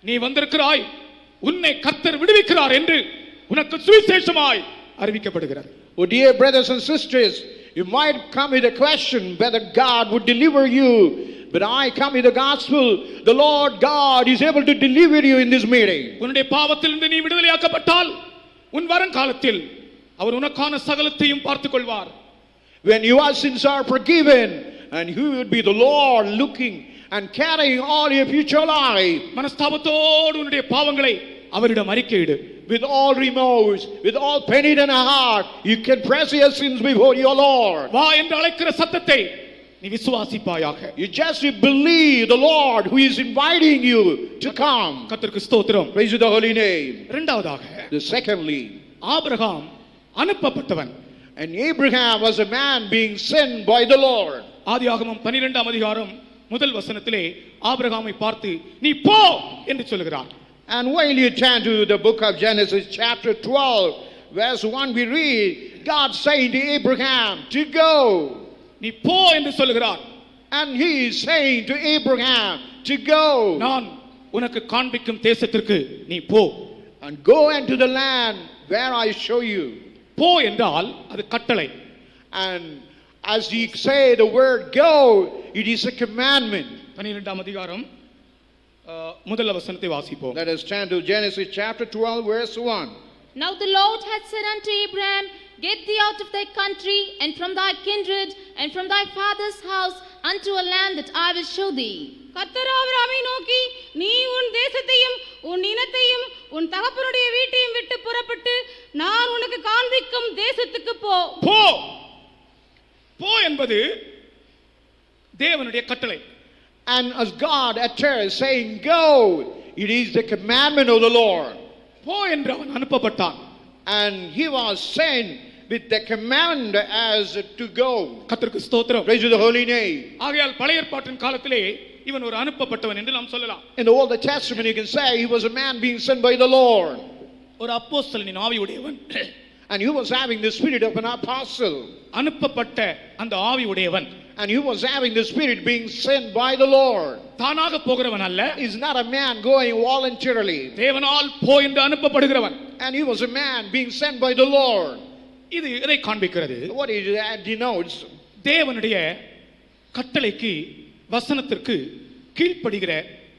நீ வந்திருக்கிறாய். உன்னை கர்த்தர் விடுவிக்கிறார் என்று உனக்கு சுவிசேஷமாய் அறிவிக்கப்படுகிறது. Oh dear brothers and sisters, you might come with a question whether God would deliver you, but I come with the gospel. The Lord God is able to deliver you in this meeting. உன்னுடைய பாவத்திலிருந்து நீ விடுதலையாக்கப்பட்டால் உன் வருங்காலத்தில் அவர் உனக்கான சகலத்தையும் பார்த்துக் கொள்வார். When your sins are forgiven, and He would be the Lord looking and carrying all your future life. மனஸ்தாபத்தோடு உன்னுடைய பாவங்களை அவரிடம் அறிக்கையிடு. With all remorse, with all pain in your heart, you can press your sins before your Lord. வா என்று அழைக்கிற சத்தத்தை நீ விசுவாசிப்பாயாக. You just believe the Lord who is inviting you to come. கர்த்தருக்கு ஸ்தோத்திரம். Praise the holy name. இரண்டாவதாக The secondly, Abraham அனுப்பப்பட்டவன். and Abraham was a man being sent by the Lord. ஆதியாகமம் 12ஆம் அதிகாரம் முதல் வசனத்திலே ஆபிரகாமை பார்த்து நீ போ என்று சொல்கிறார். And while you turn to the book of Genesis chapter 12, verse 1, we read God saying to Abraham to go. நீ போ என்று சொல்கிறார். And he is saying to Abraham to go. நான் உனக்கு காண்பிக்கும் தேசத்திற்கு நீ போ. And go into the land where I show you. போ என்றால் அது கட்டளை. And as he say the word go, it is a commandment. 12ஆம் அதிகாரம் முதல் வசனத்தை வாசிப்போம். Let us turn to Genesis chapter 12 verse 1. Now the Lord had said unto Abraham, Get thee out of thy country, and from thy kindred, and from thy father's house, unto a land that I will show thee. கர்த்தர் ஆபிரகாமை நோக்கி, நீ உன் தேசத்தையும் உன் இனத்தையும் உன் தகப்பனுடைய வீட்டையும் விட்டு புறப்பட்டு நான் உனக்கு காண்பிக்கும் தேசத்துக்கு போ. போ போ என்பது தேவனுடைய கட்டளை. And as God uttered saying go, it is the commandment of the Lord. போ என்று அவன் அனுப்பப்பட்டான். And he was sent with the command as to go. கர்த்தருக்கு ஸ்தோத்திரம். Praise the holy name. ஆகையால் பழைய ஏற்பாட்டின் காலத்திலே இவன் ஒரு அனுப்பப்பட்டவன் என்று நாம் சொல்லலாம். In the Old Testament you can say he was a man being sent by the Lord. ஒரு அப்போஸ்தலனின் ஆவி உடையவன். And he was having the spirit of an apostle. அனுப்பப்பட்ட அந்த ஆவி உடையவன். And he was having the spirit being sent by the Lord. தானாக போகிறவன் அல்ல. He's not a man going voluntarily. தேவனால் போ என்று அனுப்பப்படுகிறவன். And he was a man being sent by the Lord. இது எதை காண்பிக்கிறது? What it denotes? தேவனுடைய கட்டளைக்கு வசனத்திற்கு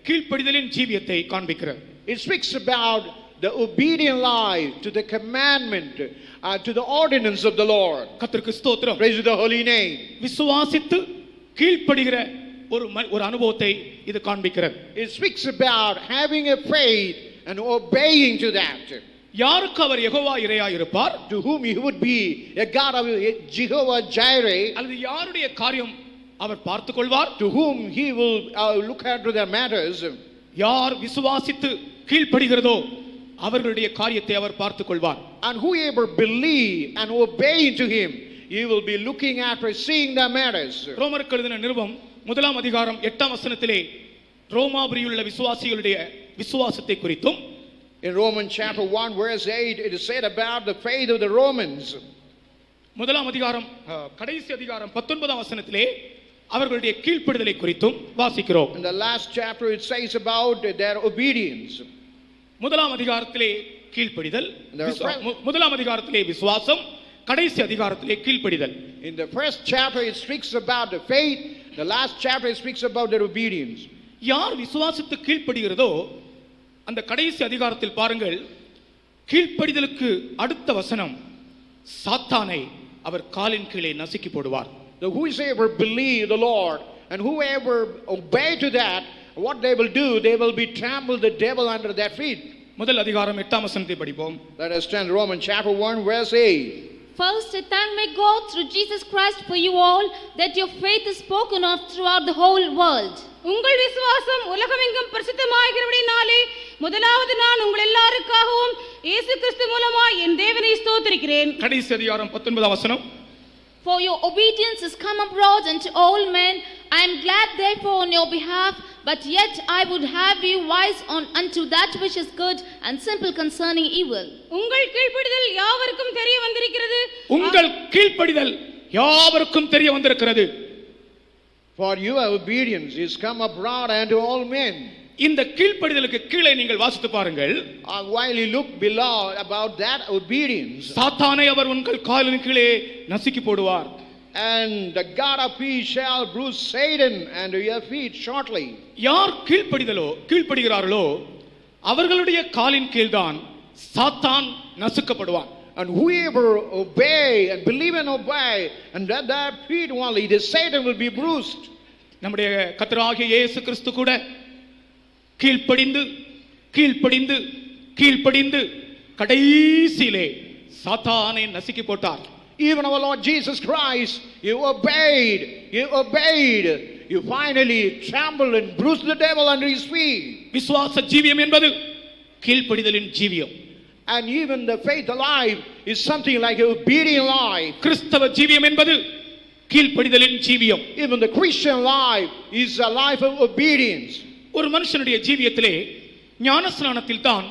கீழ்ப்படிதலின் ஜீவியத்தை காண்பிக்கிறது. It speaks about the obedient life to the commandment, to the ordinance of the Lord. கர்த்தருக்கு ஸ்தோத்திரம். Praise the holy name. விசுவாசித்து கீழ்ப்படிகிற ஒரு அனுபவத்தை இது காண்பிக்கிறது. It speaks about having a faith and obeying to that. யாருக்கு அவர் யெகோவா இறையாய் இருப்பார்? To whom he would be a God of Jehovah Jireh. அல்லது யாருடைய காரியம் அவர் பார்த்துக் கொள்வார்? To whom he will look after their matters. யார் விசுவாசித்து கீழ்ப்படிகிறதோ அவர்களுடைய காரியத்தை அவர் பார்த்துக் கொள்வார். And whoever believe and obey to him, he will be looking after seeing their matters. ரோமருக்கு எழுதின நிருபம் 1ஆம் அதிகாரம் 8ஆம் வசனத்திலே ரோமாபுரியிலுள்ள விசுவாசிகளுடைய விசுவாசத்தை குறித்தும், in Romans chapter 1 verse 8 it is said about the faith of the Romans. 1ஆம் அதிகாரம் கடைசி அதிகாரம் 19ஆம் வசனத்திலே அவர்களுடைய கீழ்ப்படிதலை குறித்தும் வாசிக்கிறோம். In the last chapter it says about their obedience. முதலாம் அதிகாரத்திலே கீழ்ப்படிதல், முதலாம் அதிகாரத்திலே விசுவாசம், கடைசி அதிகாரத்திலே கீழ்ப்படிதல். In the first chapter it speaks about the faith, the last chapter it speaks about their obedience. யார் விசுவாசித்து கீழ்ப்படிகிறதோ அந்த கடைசி அதிகாரத்தில் பாருங்கள், கீழ்ப்படிதலுக்கு அடுத்த வசனம், சாத்தானை அவர் காலின் கீழே நசுக்கி போடுவார். Whosoever believe the Lord and whoever obey to that, what they will do, they will be trample the devil under their feet. முதல் அதிகாரம் 8ஆம் வசனத்தை படிப்போம். Let us turn to Romans chapter 1 verse 8. First, I thank my God through Jesus Christ for you all, that your faith is spoken of throughout the whole world. உங்கள் விசுவாசம் உலகமெங்கும் பிரசித்தமாகிறபடினாலே முதலாவது நான் உங்கள் எல்லாருக்காகவும் இயேசு கிறிஸ்து மூலமாய் என் தேவனை ஸ்தோத்திரிக்கிறேன். கடைசி அதிகாரம் 19ஆம் வசனம். For your obedience is come abroad unto all men. I am glad therefore on your behalf, but yet I would have you wise unto that which is good and simple concerning evil. உங்கள் கீழ்ப்படிதல் யாவருக்கும் தெரிய வந்திருக்கிறது. உங்கள் கீழ்ப்படிதல் யாவருக்கும் தெரிய வந்திருக்கிறது. For your obedience is come abroad unto all men. இந்த கீழ்ப்படிதலுக்கு கீழே நீங்கள் வாசித்து பாருங்கள். While you look below about that obedience, சாத்தானை அவர் உங்கள் காலின் கீழே நசுக்கி போடுவார். And the God of peace shall bruise Satan under your feet shortly. யார் கீழ்ப்படுகிறார்களோ அவர்களுடைய காலின் கீழ்தான் சாத்தான் நசுக்கப்படுவான். And whoever obey and believe and obey, and that their feet only, the Satan will be bruised. நம்முடைய கர்த்தராகிய இயேசு கிறிஸ்து கூட கீழ்ப்படிந்து கடைசியிலே சாத்தானை நசுக்கி போட்டார். Even our Lord Jesus Christ, you obeyed, you finally trampled and bruised the devil under his feet. விசுவாச ஜீவியம் என்பது கீழ்ப்படிதலின் ஜீவியம். And even the faith alive is something like an obedient life. கிறிஸ்தவ ஜீவியம் என்பது கீழ்ப்படிதலின் ஜீவியம். Even the Christian life is a life of obedience. ஒரு மனுஷனுடைய ஜீவியத்திலே ஞானஸ்நானத்தில் தான்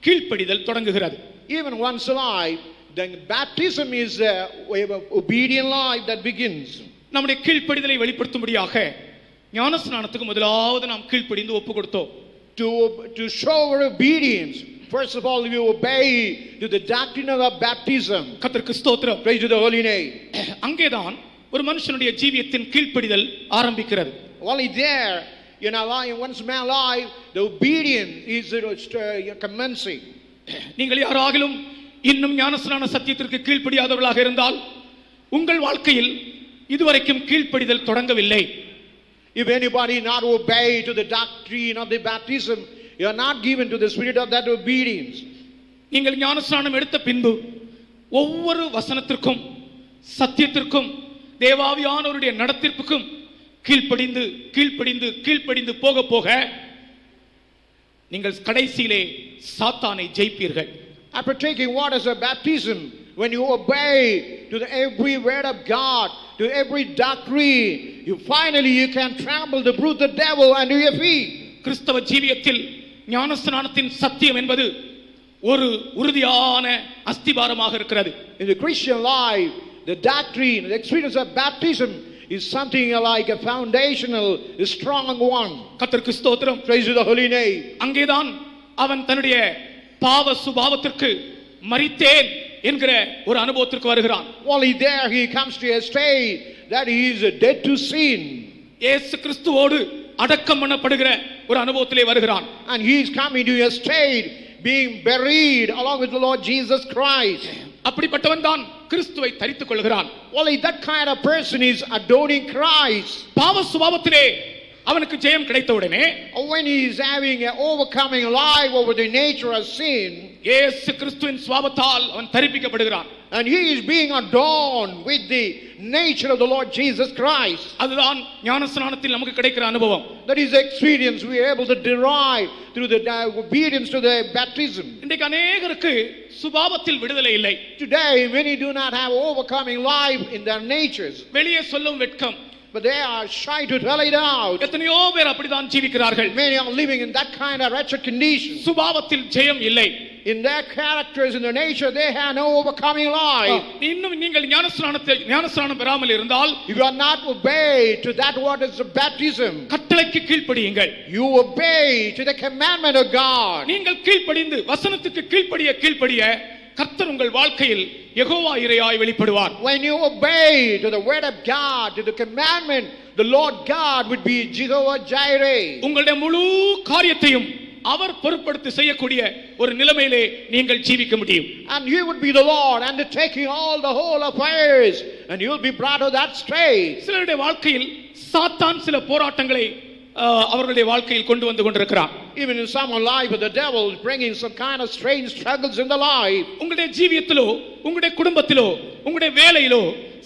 கீழ்ப்படிதல் தொடங்குகிறது. Even one's life, then baptism is an obedient life that begins. நம்முடைய கீழ்ப்படிதலை வெளிப்படுத்தும்படியாக ஞானஸ்நானத்துக்கு முதலாவது நாம் கீழ்ப்படிந்து ஒப்பு கொடுத்தோம். To show our obedience, first of all, we obey to the doctrine of baptism. கர்த்தருக்கு ஸ்தோத்திரம். Praise to the holy name. அங்கேதான் ஒரு மனுஷனுடைய ஜீவியத்தின் கீழ்ப்படிதல் ஆரம்பிக்கிறது. Only there, in one's man's life, the obedience is commencing. நீங்கள் யாராகிலும் இன்னும் ஞானஸ்நான சத்தியத்திற்கு கீழ்ப்படியாதவர்களாக இருந்தால் உங்கள் வாழ்க்கையில் இதுவரைக்கும் கீழ்ப்படிதல் தொடங்கவில்லை. If anybody not obey to the doctrine of the baptism, you are not given to the spirit of that obedience. நீங்கள் ஞானஸ்நானம் எடுத்த பின்பு ஒவ்வொரு வசனத்திற்கும் சத்தியத்திற்கும் தேவாவியானவருடைய நடத்திற்கும் கீழ்ப்படிந்து கீழ்ப்படிந்து கீழ்ப்படிந்து போக போக நீங்கள் கடைசியிலே சாத்தானை ஜெயிப்பீர்கள். After taking waters of baptism, when you obey to every word of God, to every doctrine, you can trample the brute the devil under your feet. கிறிஸ்தவ ஜீவியத்தில் ஞானஸ்நானத்தின் சத்தியம் என்பது ஒரு உறுதியான அஸ்திபாரமாக இருக்கிறது. In the Christian life, the doctrine, the experience of baptism is something like a foundational, a strong one. கர்த்தருக்கு ஸ்தோத்திரம். Praise the holy name. அங்கேதான் அவன் தன்னுடைய பாவ சுபாவத்திற்கு மரித்தேன் என்கிற ஒரு அனுபவத்திற்கு வருகிறான். Only there he comes to a state that he is dead to sin. இயேசு கிறிஸ்துவோடு அடக்கம் பண்ணப்படுகிற ஒரு அனுபவத்திலே வருகிறான். And he is coming to a state being buried along with the Lord Jesus Christ. அப்படிப்பட்டவன் தான் கிறிஸ்துவை தரித்துக் கொள்கிறான். Only that kind of person is adoring Christ. பாவ சுபாவத்திலே அவனுக்கு ஜெயம் கிடைத்தவுடனே when he is having an overcoming life over the nature of sin, இயேசு கிறிஸ்துவின் சுபாவத்தால் அவன் தரிப்பிக்கப்படுகிறான். and he is being adorned with the nature of the Lord Jesus Christ. அதுதான் ஞானஸ்நானத்தில் நமக்கு கிடைக்கிற அனுபவம். That is the experience we are able to derive through the obedience to the baptism. இன்றைக்கு अनेகருக்கு சுபாவத்தில் விடுதலை இல்லை. Today many do not have overcoming life in their natures. வெளியே சொல்லும் வெட்கம். But they are shy to tell it out. எத்தனையோ பேர் அப்படிதான் ஜீவிக்கிறார்கள். Many are living in that kind of wretched condition. சுபாவத்தில் ஜெயம் இல்லை. In their characters, in their nature, they have no overcoming life. இன்னும் நீங்கள் ஞானஸ்நானம் பெறாமல் இருந்தால், if you are not obeyed to that what is the baptism, கட்டளைக்கு கீழ்ப்படியுங்கள். you obey to the commandment of God. நீங்கள் கீழ்ப்படிந்து வசனத்துக்கு கீழ்ப்படிய கர்த்தர் உங்கள் வாழ்க்கையில் Jehovah இறையாய் வெளிப்படுவார். When you obey to the word of God, to the commandment, the Lord God would be Jehovah Jireh. உங்களுடைய முழு காரியத்தையும் அவர் பொறுப்படுத்தி செய்யக்கூடிய ஒரு நிலைமையிலே நீங்கள் ஜீவிக்க முடியும். And he would be the Lord undertaking all the whole affairs, and you will be brought to that state. சிலருடைய வாழ்க்கையில் சாத்தான் சில போராட்டங்களை அவர்களுடைய வாழ்க்கையில் கொண்டு வந்து கொண்டிருக்கிறார். Even in someone's life, the devil is bringing some kind of strange struggles in the life. உங்களுடைய ஜீவியத்திலோ உங்களுடைய குடும்பத்திலோ உங்களுடைய வேலையிலோ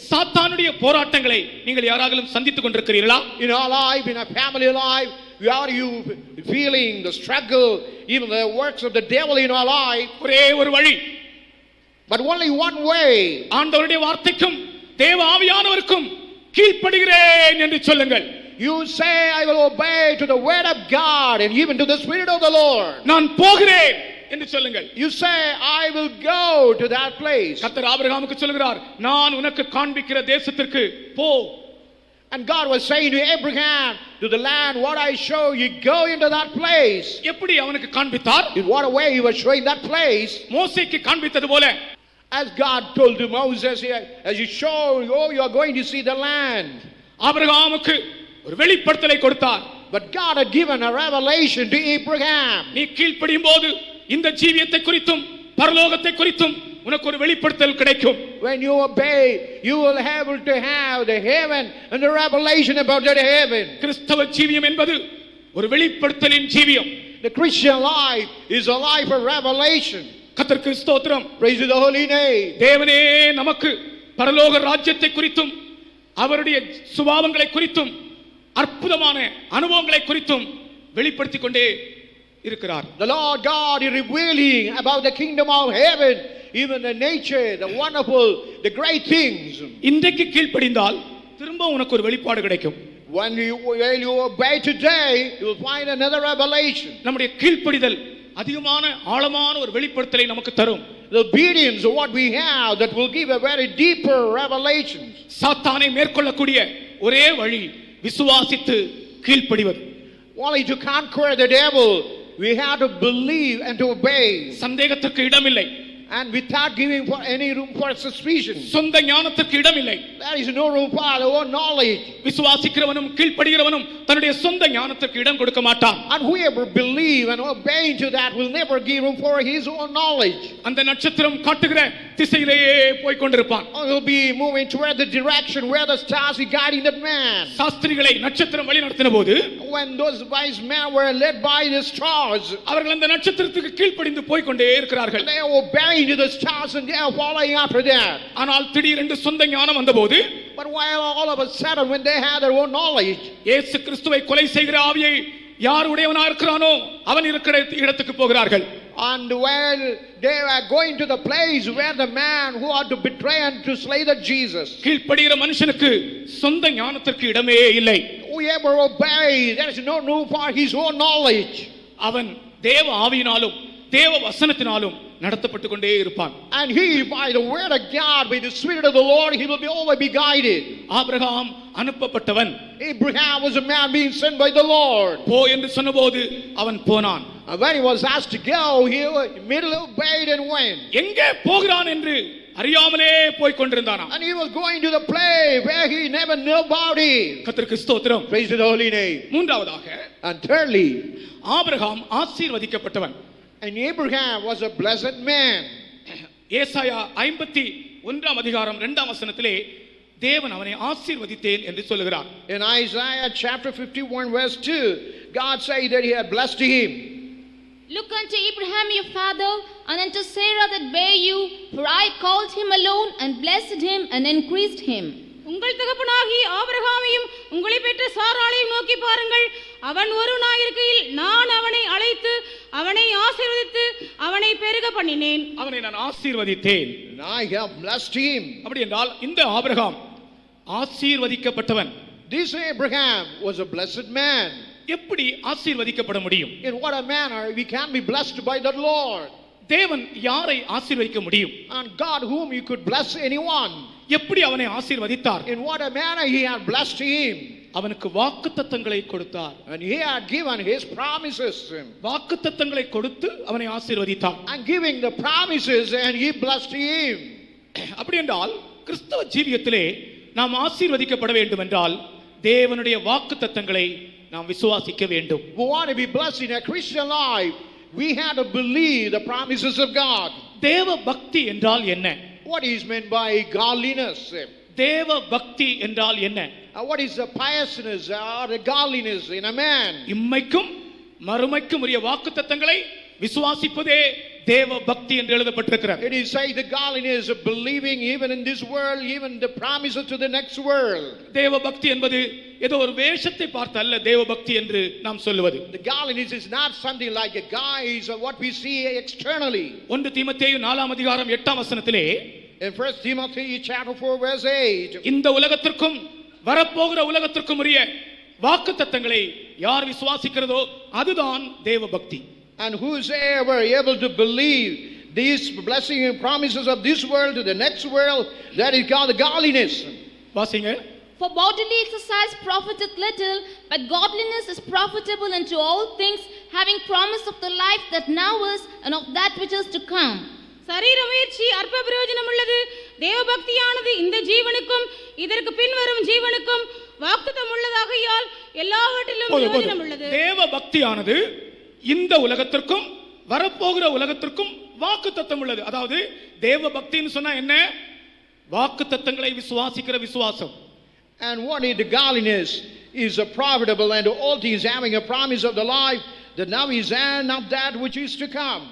சாத்தானுடைய போராட்டங்களை நீங்கள் யாராலும் சந்தித்துக் கொண்டிருக்கிறீர்களா? In our life, in our family life, are you feeling the struggle, even the works of the devil in our life? ஒரே ஒரு வழி, but only one way. ஆண்டவருடைய வார்த்தைக்கும் தேவ ஆவியானவருக்கும் கீழ்ப்படிகிறேன் என்று சொல்லுங்கள். You say, I will obey to the word of God and even to the spirit of the Lord. நான் போகிறேன் என்று சொல்லுங்கள். You say, I will go to that place. கர்த்தர் ஆபிரகாமுக்கு சொல்கிறார், நான் உனக்கு காண்பிக்கிற தேசத்திற்கு போ. And God was saying to Abraham, to the land what I show you, go into that place. எப்படி அவனுக்கு காண்பித்தார்? In what way he was showing that place? மோசேக்கு காண்பித்தது போல, as God told to Moses, as you show, oh, you are going to see the land. ஆபிரகாமுக்கு ஒரு வெளிப்படுத்தலை கொடுத்தார். But God had given a revelation to Abraham. நீ கீழ்ப்படியும் போது இந்த ஜீவியத்தை குறித்தும் பரலோகத்தை குறித்தும் உனக்கு ஒரு வெளிப்படுத்தல் கிடைக்கும். When you obey, you will have to have the heaven and the revelation about the heaven. கிறிஸ்தவ ஜீவியம் என்பது ஒரு வெளிப்படுத்தலின் ஜீவியம். The Christian life is a life of revelation. கர்த்தருக்கு ஸ்தோத்திரம். Praise the holy name. தேவனே நமக்கு பரலோக ராஜ்யத்தை குறித்தும் அவருடைய சுபாவங்களை குறித்தும் அற்புதமான அனுபவங்களை குறித்தும் வெளிப்படுத்திக் கொண்டே இருக்கிறார். The Lord God is revealing about the kingdom of heaven, even the nature, the wonderful, the great things. இன்றைக்கு கீழ்ப்படிந்தால் திரும்ப உனக்கு ஒரு வெளிப்பாடு கிடைக்கும். When you obey today, you will find another revelation. நம்முடைய கீழ்ப்படிதல் அதிகமான ஆழமான ஒரு வெளிப்படுத்தலை நமக்கு தரும். The obedience of what we have that will give a very deeper revelation. சாத்தானை மேற்கொள்ளக்கூடிய ஒரே வழி விசுவாசித்து கீழ்ப்படிவது. Only to conquer the devil, we have to believe and to obey. சந்தேகத்துக்கு இடமில்லை. And without giving for any room for suspicion. சொந்த ஞானத்துக்கு இடமில்லை. There is no room for our own knowledge. விசுவாசிக்கிறவனும் கீழ்ப்படிகிறவனும் தன்னுடைய சொந்த ஞானத்துக்கு இடம் கொடுக்க மாட்டான். And whoever believe and obey to that will never give room for his own knowledge. அந்த நட்சத்திரம் காட்டுகிற திசையிலேயே போய் கொண்டிருப்பான். Or will be moving toward the direction where the stars are guiding that man. சாஸ்திரிகளை நட்சத்திரம் வழி நடத்தின போது When those wise men were led by the stars, அவர்கள் அந்த நட்சத்திரத்துக்கு கீழ்ப்படிந்து போய் கொண்டே இருக்கிறார்கள். they are obeying to the stars and they are following after that. ஆனால் திடீரென்று சொந்த ஞானம் வந்தபோது But while all of a sudden when they had their own knowledge, இயேசு கிறிஸ்துவை கொலை செய்கிற ஆவியை யார் உடையவனா இருக்கிறானோ அவன் இருக்கிற இடத்துக்கு போகிறார்கள். and when they were going to the place where the man who ought to betray and to slay the Jesus, கீழ்ப்படிகிற மனுஷனுக்கு சொந்த ஞானத்திற்கு இடமே இல்லை. whoever obeys, there is no room for his own knowledge. அவன் தேவ ஆவியினாலும் தேவ வசனத்தினாலும் நடத்தப்பட்டு கொண்டே இருப்பான். And he, by the word of God, by the Spirit of the Lord, he will be always be guided. Abraham அனுப்பப்பட்டவன். Abraham was a man being sent by the Lord. போ என்று சொன்னபோது அவன் போனான். And when he was asked to go, he immediately obeyed and went. எங்கே போகிறான் என்று அறியாமலே போய் கொண்டிருந்தானாம். And he was going to the place where he never knew about it. கர்த்தருக்கு ஸ்தோத்திரம். Praise the holy name. மூன்றாவதாக And thirdly, ஆபிரகாம் ஆசீர்வதிக்கப்பட்டவன். and Abraham was a blessed man. ஏசாயா 51 அதிகாரம் 2 வசனத்திலே தேவன் அவனை ஆசீர்வதித்தேன் என்று சொல்லுகிறார். In Isaiah chapter 51 verse 2, God said that he had blessed him. Look unto Abraham your father, and unto Sarah that bare you, for I called him alone, and blessed him, and increased him. உங்கள் தகப்பனாகிய ஆபிரகாமையும் உங்களை பெற்ற சாராளையும் நோக்கி பாருங்கள். அவன் ஒருவனாயிருக்கையில் நான் அவனை அழைத்து அவனை ஆசீர்வதித்து அவனை பெருக பண்ணினேன். அவனை நான் ஆசீர்வதித்தேன். And I have blessed him. அப்படி என்றால் இந்த Abraham ஆசீர்வதிக்கப்பட்டவன். This Abraham was a blessed man. எப்படி ஆசீர்வதிக்கப்பட முடியும்? In what a manner we can be blessed by the Lord. தேவன் யாரை ஆசீர்வதிக்க முடியும்? And God whom he could bless anyone. எப்படி அவனை ஆசீர்வதித்தார்? In what a manner he had blessed him. அவனுக்கு வாக்குத்தத்தங்களை கொடுத்தார். And he had given his promises. வாக்குத்தத்தங்களை கொடுத்து அவனை ஆசீர்வதித்தார். And giving the promises and he blessed him. அப்படி என்றால் கிறிஸ்தவ ஜீவியத்திலே நாம் ஆசீர்வதிக்கப்பட வேண்டும் என்றால் தேவனுடைய வாக்குத்தத்தங்களை நாம் விசுவாசிக்க வேண்டும். We want to be blessed in a Christian life. We have to believe the promises of God. தேவ பக்தி என்றால் என்ன? What is meant by godliness? தேவ பக்தி என்றால் என்ன? What is the piousness or the godliness in a man? இம்மைக்கும் மறுமைக்கும் உரிய வாக்குத்தத்தங்களை விசுவாசிப்பதே தேவ பக்தி என்று எழுதப்பட்டிருக்கிறது. It is say the godliness of believing even in this world, even the promises to the next world. தேவ பக்தி என்பது ஏதோ ஒரு வேஷத்தை பார்த்து அல்ல தேவ பக்தி என்று நாம் சொல்லுவது. The godliness is not something like a guise of what we see externally. 1 தீமோத்தேயு 4 அதிகாரம் 8 வசனத்திலே In 1 Timothy chapter 4 verse 8, இந்த உலகத்திற்கும் வரப்போகிற உலகத்திற்கும் உரிய வாக்குத்தத்தங்களை யார் விசுவாசிக்கிறதோ அதுதான் தேவ பக்தி. and whosoever able to believe these blessings and promises of this world to the next world, that is called the godliness. வாசிங்க. For bodily exercise profiteth little, but godliness is profitable unto all things, having promise of the life that now is and of that which is to come. சரீர முயற்சி அற்ப பிரயோஜனம் உள்ளது. தேவபக்தியானது இந்த ஜீவனுக்கும் இதற்கு பின்வரும் ஜீவனுக்கும் வாக்குத்தத்தம் உள்ளதாகையால் எல்லாவற்றிலும் பிரயோஜனம் உள்ளது. தேவ பக்தியானது இந்த உலகத்திற்கும் வரப்போகிற உலகத்திற்கும் வாக்குத்தத்தம் உள்ளது. அதாவது தேவ பக்தின்னு சொன்னா என்ன? வாக்குத்தத்தங்களை விசுவாசிக்கிற விசுவாசம். And what is the godliness is a profitable and all things having a promise of the life that now is and of that which is to come.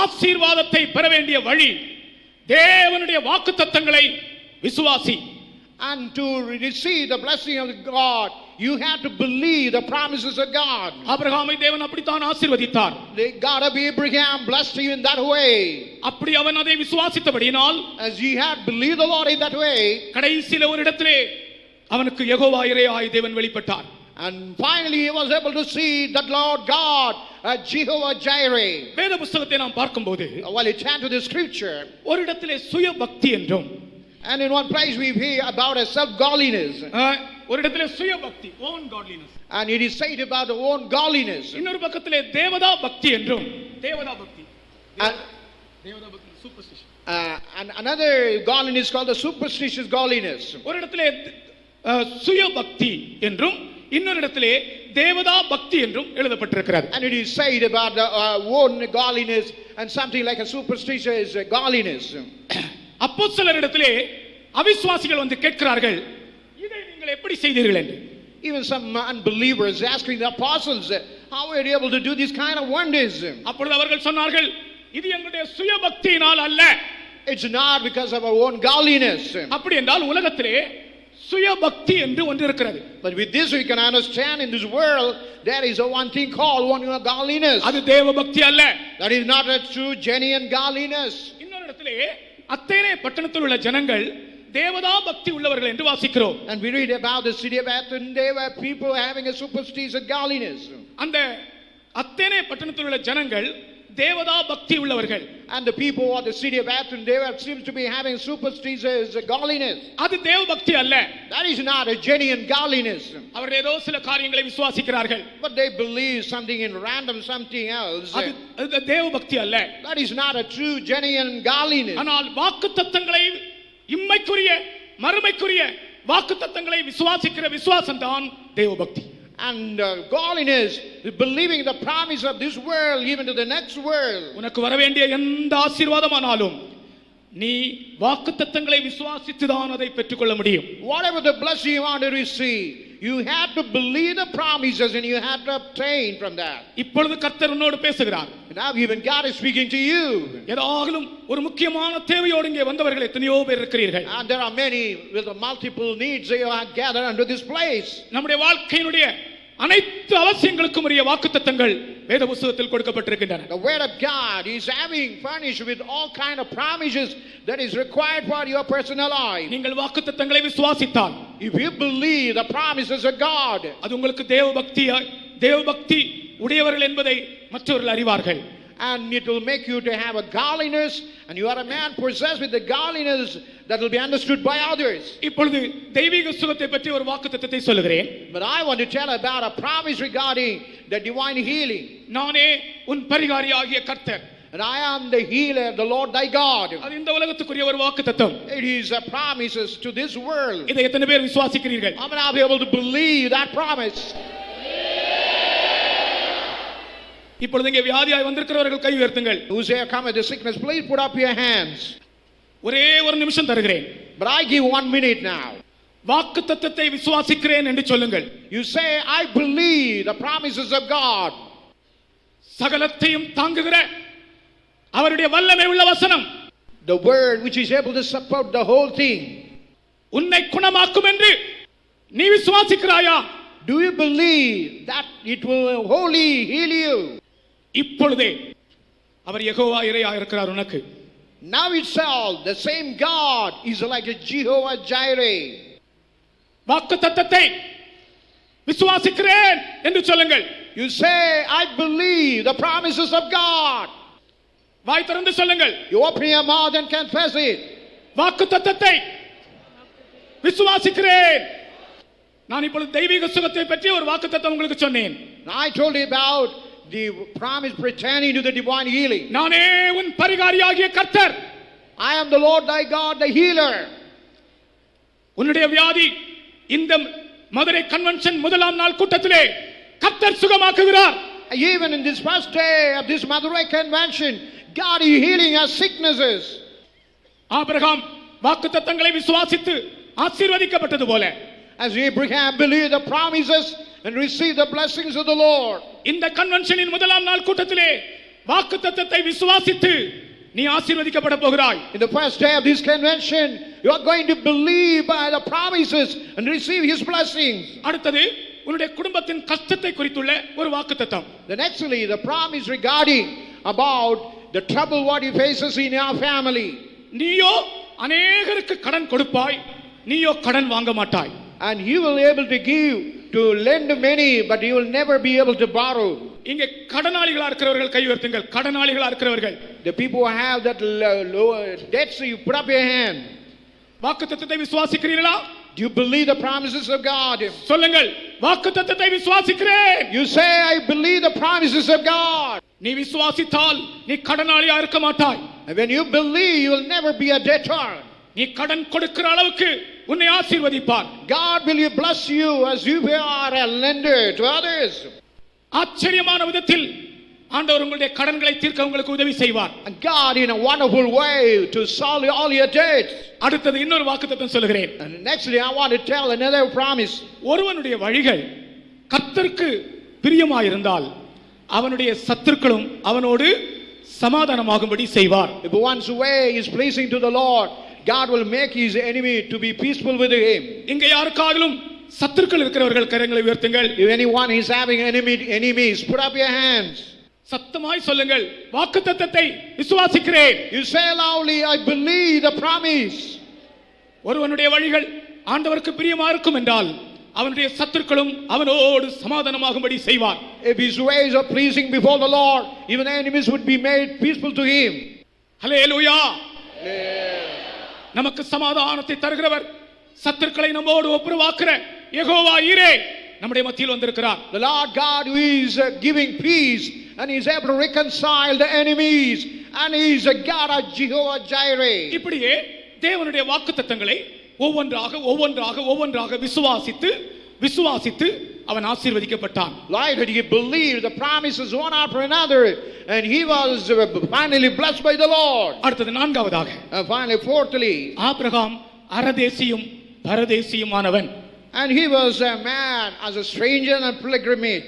ஆசீர்வாதத்தை பெற வேண்டிய வழி தேவனுடைய வாக்குத்தத்தங்களை விசுவாசி. And to receive the blessing of God, you have to believe the promises of God. ஆபிரகாமை தேவன் அப்படித்தான் ஆசீர்வதித்தார். The God of Abraham blessed him in that way. அப்படி அவன் அதை விசுவாசித்தபடியினால் As he had believed the Lord in that way, கடைசியில ஒரு இடத்திலே அவனுக்கு யெகோவா இறையாய் தேவன் வெளிப்பட்டார். And finally he was able to see that Lord God, Jehovah Jireh. வேத புத்தகத்தை நாம் பார்க்கும்போது While he turned to the scripture, ஒரு இடத்திலே சுய பக்தி என்றும், and in one place we hear about a self-godliness. ஒரு இடத்திலே சுய பக்தி, own godliness, And it is said about the own godliness. இன்னொரு பக்கத்திலே தேவதா பக்தி என்றும், தேவதா பக்தி, And, தேவதா பக்தி superstition. and another godliness called the superstitious godliness. ஒரு இடத்திலே சுய பக்தி என்றும், இன்னொரு இடத்திலே தேவதா பக்தி என்றும் எழுதப்பட்டிருக்கிறது. And it is said about the own godliness and something like a superstitious godliness. அப்போஸ்தலரிடத்திலே அவிசுவாசிகள் வந்து கேட்கிறார்கள், இதை நீங்கள் எப்படி செய்தீர்கள் என்று. Even some unbelievers asking the apostles, how were you able to do this kind of wonders? அப்பொழுது அவர்கள் சொன்னார்கள், இது எங்களுடைய சுய பக்தியினால் அல்ல. It's not because of our own godliness. அப்படி என்றால் உலகத்திலே சுய பக்தி என்று ஒன்று இருக்கிறது. But with this we can understand in this world there is a one thing called one godliness. அது தேவ பக்தி அல்ல. That is not a true genuine godliness. இன்னொரு இடத்திலே அத்தேனே பட்டணத்தில் உள்ள ஜனங்கள் தேவதா பக்தி உள்ளவர்கள் என்று வாசிக்கிறோம். And we read about the city of Athens, there were people having a superstitious godliness. அந்த அத்தேனே பட்டணத்தில் உள்ள ஜனங்கள் தேவதா பக்தி உள்ளவர்கள். And the people of the city of Athens, they were seems to be having superstitious godliness. அது தேவ பக்தி அல்ல. That is not a genuine godliness. அவர்கள் ஏதோ சில காரியங்களை விசுவாசிக்கிறார்கள். But they believe something in random something else. அது தேவ பக்தி அல்ல. That is not a true genuine godliness. ஆனால் வாக்குத்தத்தங்களை, இம்மைக்குரிய மறுமைக்குரிய வாக்குத்தத்தங்களை விசுவாசிக்கிற விசுவாசம் தான் தேவ பக்தி. And godliness is believing the promise of this world even to the next world. உனக்கு வர வேண்டிய எந்த ஆசீர்வாதமானாலும் நீ வாக்குத்தத்தங்களை விசுவாசித்து தான் அதை பெற்றுக்கொள்ள முடியும். Whatever the blessing you want to receive, you have to believe the promises and you have to obtain from that. இப்பொழுது கர்த்தர் உன்னோடு பேசுகிறார். Now even God is speaking to you. ஏதாகிலும் ஒரு முக்கியமான தேவையோடு இங்கே வந்தவர்கள் எத்தனையோ பேர் இருக்கிறீர்கள். And there are many with multiple needs they are gathered under this place. நம்முடைய வாழ்க்கையினுடைய அனைத்து அவசியங்களுக்கும் உரிய வாக்குத்தத்தங்கள் வேத புத்தகத்தில் கொடுக்கப்பட்டிருக்கின்றன. The word of God is having furnished with all kind of promises that is required for your personal life. நீங்கள் வாக்குத்தத்தங்களை விசுவாசித்தால், If you believe the promises of God, அது உங்களுக்கு தேவ பக்தி உடையவர்கள் என்பதை மற்றவர்கள் அறிவார்கள். and it will make you to have a godliness, and you are a man possessed with the godliness that will be understood by others. இப்பொழுது தெய்வீக சுகத்தை பற்றி ஒரு வாக்குத்தத்தத்தை சொல்லுகிறேன். But I want to tell about a promise regarding the divine healing. நானே உன் பரிகாரியாகிய கர்த்தர். And I am the healer, the Lord thy God. அது இந்த உலகத்துக்குரிய ஒரு வாக்குத்தத்தம். It is a promises to this world. இதை எத்தனை பேர் விசுவாசிக்கிறீர்கள்? How many are able to believe that promise? இப்பொழுது இங்கே வியாதியாய் வந்திருக்கிறவர்கள் கை உயர்த்துங்கள். Who's here come with the sickness, please put up your hands. ஒரே ஒரு நிமிஷம் தருகிறேன். But I give 1 minute now. வாக்குத்தத்தத்தை விசுவாசிக்கிறேன் என்று சொல்லுங்கள். You say, I believe the promises of God. சகலத்தையும் தாங்குகிற அவருடைய வல்லமை உள்ள வசனம், The word which is able to support the whole thing. உன்னை குணமாக்கும் என்று நீ விசுவாசிக்கிறாயா? Do you believe that it will wholly heal you? இப்பொழுதே அவர் யெகோவா இறையா இருக்கிறார் உனக்கு. Now itself the same God is like a Jehovah Jireh. வாக்குத்தத்தத்தை விசுவாசிக்கிறேன் என்று சொல்லுங்கள். You say, I believe the promises of God. வாய் திறந்து சொல்லுங்கள். You open your mouth and confess it. வாக்குத்தத்தத்தை விசுவாசிக்கிறேன். நான் இப்பொழுது தெய்வீக சுகத்தை பற்றி ஒரு வாக்குத்தத்தம் உங்களுக்கு சொன்னேன். I told you about the promise pertaining to the divine healing. நானே உன் பரிகாரியாகிய கர்த்தர். I am the Lord thy God, the healer. உன்னுடைய வியாதி இந்த மதுரை கன்வென்ஷன் முதலாம் நாள் கூட்டத்திலே கர்த்தர் சுகமாக்குகிறார். Even in this first day of this Madurai convention, God is healing our sicknesses. Abraham வாக்குத்தத்தங்களை விசுவாசித்து ஆசீர்வதிக்கப்பட்டது போல, As Abraham believed the promises and received the blessings of the Lord. இந்த கன்வென்ஷனின் முதலாம் நாள் கூட்டத்திலே வாக்குத்தத்தத்தை விசுவாசித்து நீ ஆசீர்வதிக்கப்பட போகிறாய். In the first day of this convention, you are going to believe by the promises and receive his blessings. அடுத்தது உன்னுடைய குடும்பத்தின் கஷ்டத்தை குறித்துள்ள ஒரு வாக்குத்தத்தம். Then actually the promise regarding about the trouble what he faces in your family. நீயோ அநேகருக்கு கடன் கொடுப்பாய், நீயோ கடன் வாங்க மாட்டாய். And he will able to give to lend many, but you will never be able to borrow. இங்கே கடனாளிகளா இருக்கிறவர்கள் கை உயர்த்துங்கள். கடனாளிகளா இருக்கிறவர்கள், The people who have that lower debts, you put up your hand. வாக்குத்தத்தத்தை விசுவாசிக்கிறீர்களா? Do you believe the promises of God? சொல்லுங்கள், வாக்குத்தத்தத்தை விசுவாசிக்கிறேன். You say, I believe the promises of God. நீ விசுவாசித்தால் நீ கடனாளியா இருக்க மாட்டாய். And when you believe, you will never be a debtor. நீ கடன் கொடுக்கிற அளவுக்கு உன்னை ஆசீர்வதிப்பார். God will bless you as you are a lender to others. ஆச்சரியமான விதத்தில் ஆண்டவர் உங்களுடைய கடன்களை தீர்க்க உங்களுக்கு உதவி செய்வார். And God in a wonderful way to solve all your debts. அடுத்தது இன்னொரு வாக்குத்தத்தம் சொல்கிறேன். And nextly I want to tell another promise. ஒருவனுடைய வழிகள் கர்த்தருக்கு பிரியமாயிருந்தால் அவனுடைய சத்துருக்களும் அவனோடு சமாதானமாகும்படி செய்வார். If one's way is pleasing to the Lord, God will make his enemy to be peaceful with him. இங்க யாருக்காகிலும் சத்துருக்கள் இருக்கிறவர்கள் கரங்களை உயர்த்துங்கள். If anyone is having enemies, put up your hands. சத்தமாய் சொல்லுங்கள், வாக்குத்தத்தத்தை விசுவாசிக்கிறேன். You say loudly, I believe the promise. ஒருவனுடைய வழிகள் ஆண்டவருக்கு பிரியமா இருக்கும் என்றால் அவனுடைய சத்துருக்களும் அவனோடு சமாதானமாகும்படி செய்வார். If his ways are pleasing before the Lord, even enemies would be made peaceful to him. ஹல்லேலூயா. நமக்கு சமாதானத்தை தருகிறவர், சத்துருக்களை நம்மோடு ஒப்புரவாக்குற யெகோவா ஈரே நம்முடைய மத்தியில் வந்திருக்கிறார். The Lord God who is giving peace and he is able to reconcile the enemies, and he is a God of Jehovah Jireh. இப்படியே தேவனுடைய வாக்குத்தத்தங்களை ஒவ்வொன்றாக விசுவாசித்து அவன் ஆசீர்வதிக்கப்பட்டான். Like that he believed the promises one after another, and he was finally blessed by the Lord. அடுத்தது நான்காவதாக, Finally, fourthly, Abraham அரதேசியும் பரதேசியுமானவன். and he was a man as a stranger and pilgrimage.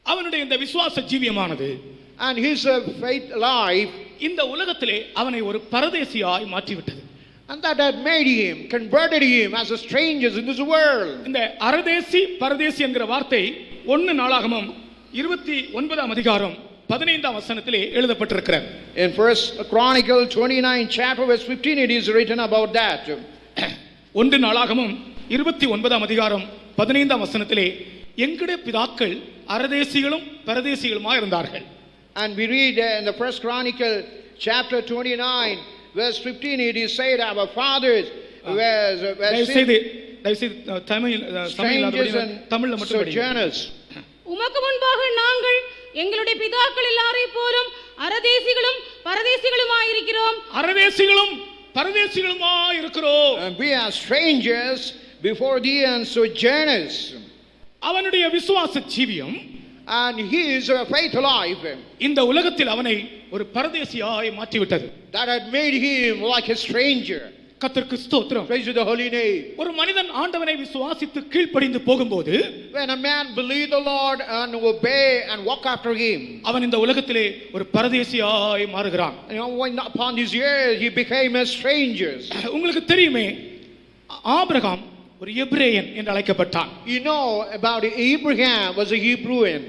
அவனுடைய இந்த விசுவாச ஜீவியமானது And his faith life, இந்த உலகத்திலே அவனை ஒரு பரதேசியாய் மாற்றிவிட்டது. and that had made him, converted him as a stranger in this world. இந்த அரதேசி பரதேசி என்கிற வார்த்தை 1 நாளாகமம் 29ஆம் அதிகாரம் 15ஆம் வசனத்திலே எழுதப்பட்டிருக்கிறது. In First Chronicle 29 chapter verse 15 it is written about that. 1 நாளாகமம் 29ஆம் அதிகாரம் 15ஆம் வசனத்திலே எங்களுடைய பிதாக்கள் அரதேசிகளும் பரதேசிகளுமாய் இருந்தார்கள். And we read in the First Chronicle chapter 29 verse 15 it is said our fathers தயவுசெய்து strangers and தமிழ்ல மட்டும் படிங்க. sojourners. உமக்கு முன்பாக நாங்கள் எங்களுடைய பிதாக்கள் எல்லாரையும் போலும் அரதேசிகளும் பரதேசிகளுமாயிருக்கிறோம். அரதேசிகளும் பரதேசிகளுமாய் இருக்கிறோம். And we are strangers before thee and sojourners. அவனுடைய விசுவாச ஜீவியம் And his faith life, இந்த உலகத்தில் அவனை ஒரு பரதேசியாய் மாற்றிவிட்டது. that had made him like a stranger. கர்த்தருக்கு ஸ்தோத்திரம். Praise to the holy name. ஒரு மனிதன் ஆண்டவனை விசுவாசித்து கீழ்ப்படிந்து போகும்போது, When a man believe the Lord and obey and walk after him, அவன் இந்த உலகத்திலே ஒரு பரதேசியாய் மாறுகிறான். and when upon this earth he became a stranger. உங்களுக்கு தெரியுமே, ஆபிரகாம் ஒரு எபிரேயன் என்று அழைக்கப்பட்டான். You know about Abraham was a Hebrewan.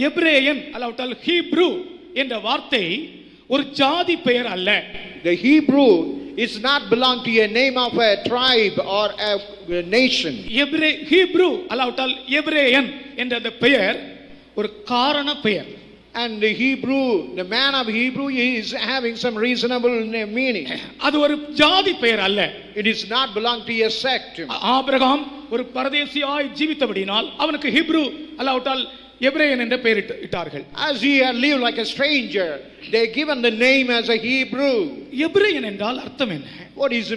எபிரேயன் அல்லாவிட்டால் ஹீப்ரு என்ற வார்த்தை ஒரு ஜாதி பெயர் அல்ல. The Hebrew is not belong to a name of a tribe or a nation. Hebrew அல்லாவிட்டால் எபிரேயன் என்ற அந்த பெயர் ஒரு காரண பெயர். And the Hebrew, the man of Hebrew is having some reasonable meaning. அது ஒரு ஜாதி பெயர் அல்ல. It is not belong to a sect. Abraham ஒரு பரதேசியாய் ஜீவித்தபடியினால் அவனுக்கு ஹீப்ரு அல்லாவிட்டால் எபிரேயன் என்ற பெயர் இட்டார்கள். As he had lived like a stranger, they given the name as a Hebrew. எபிரேயன் என்றால் அர்த்தம் என்ன? What is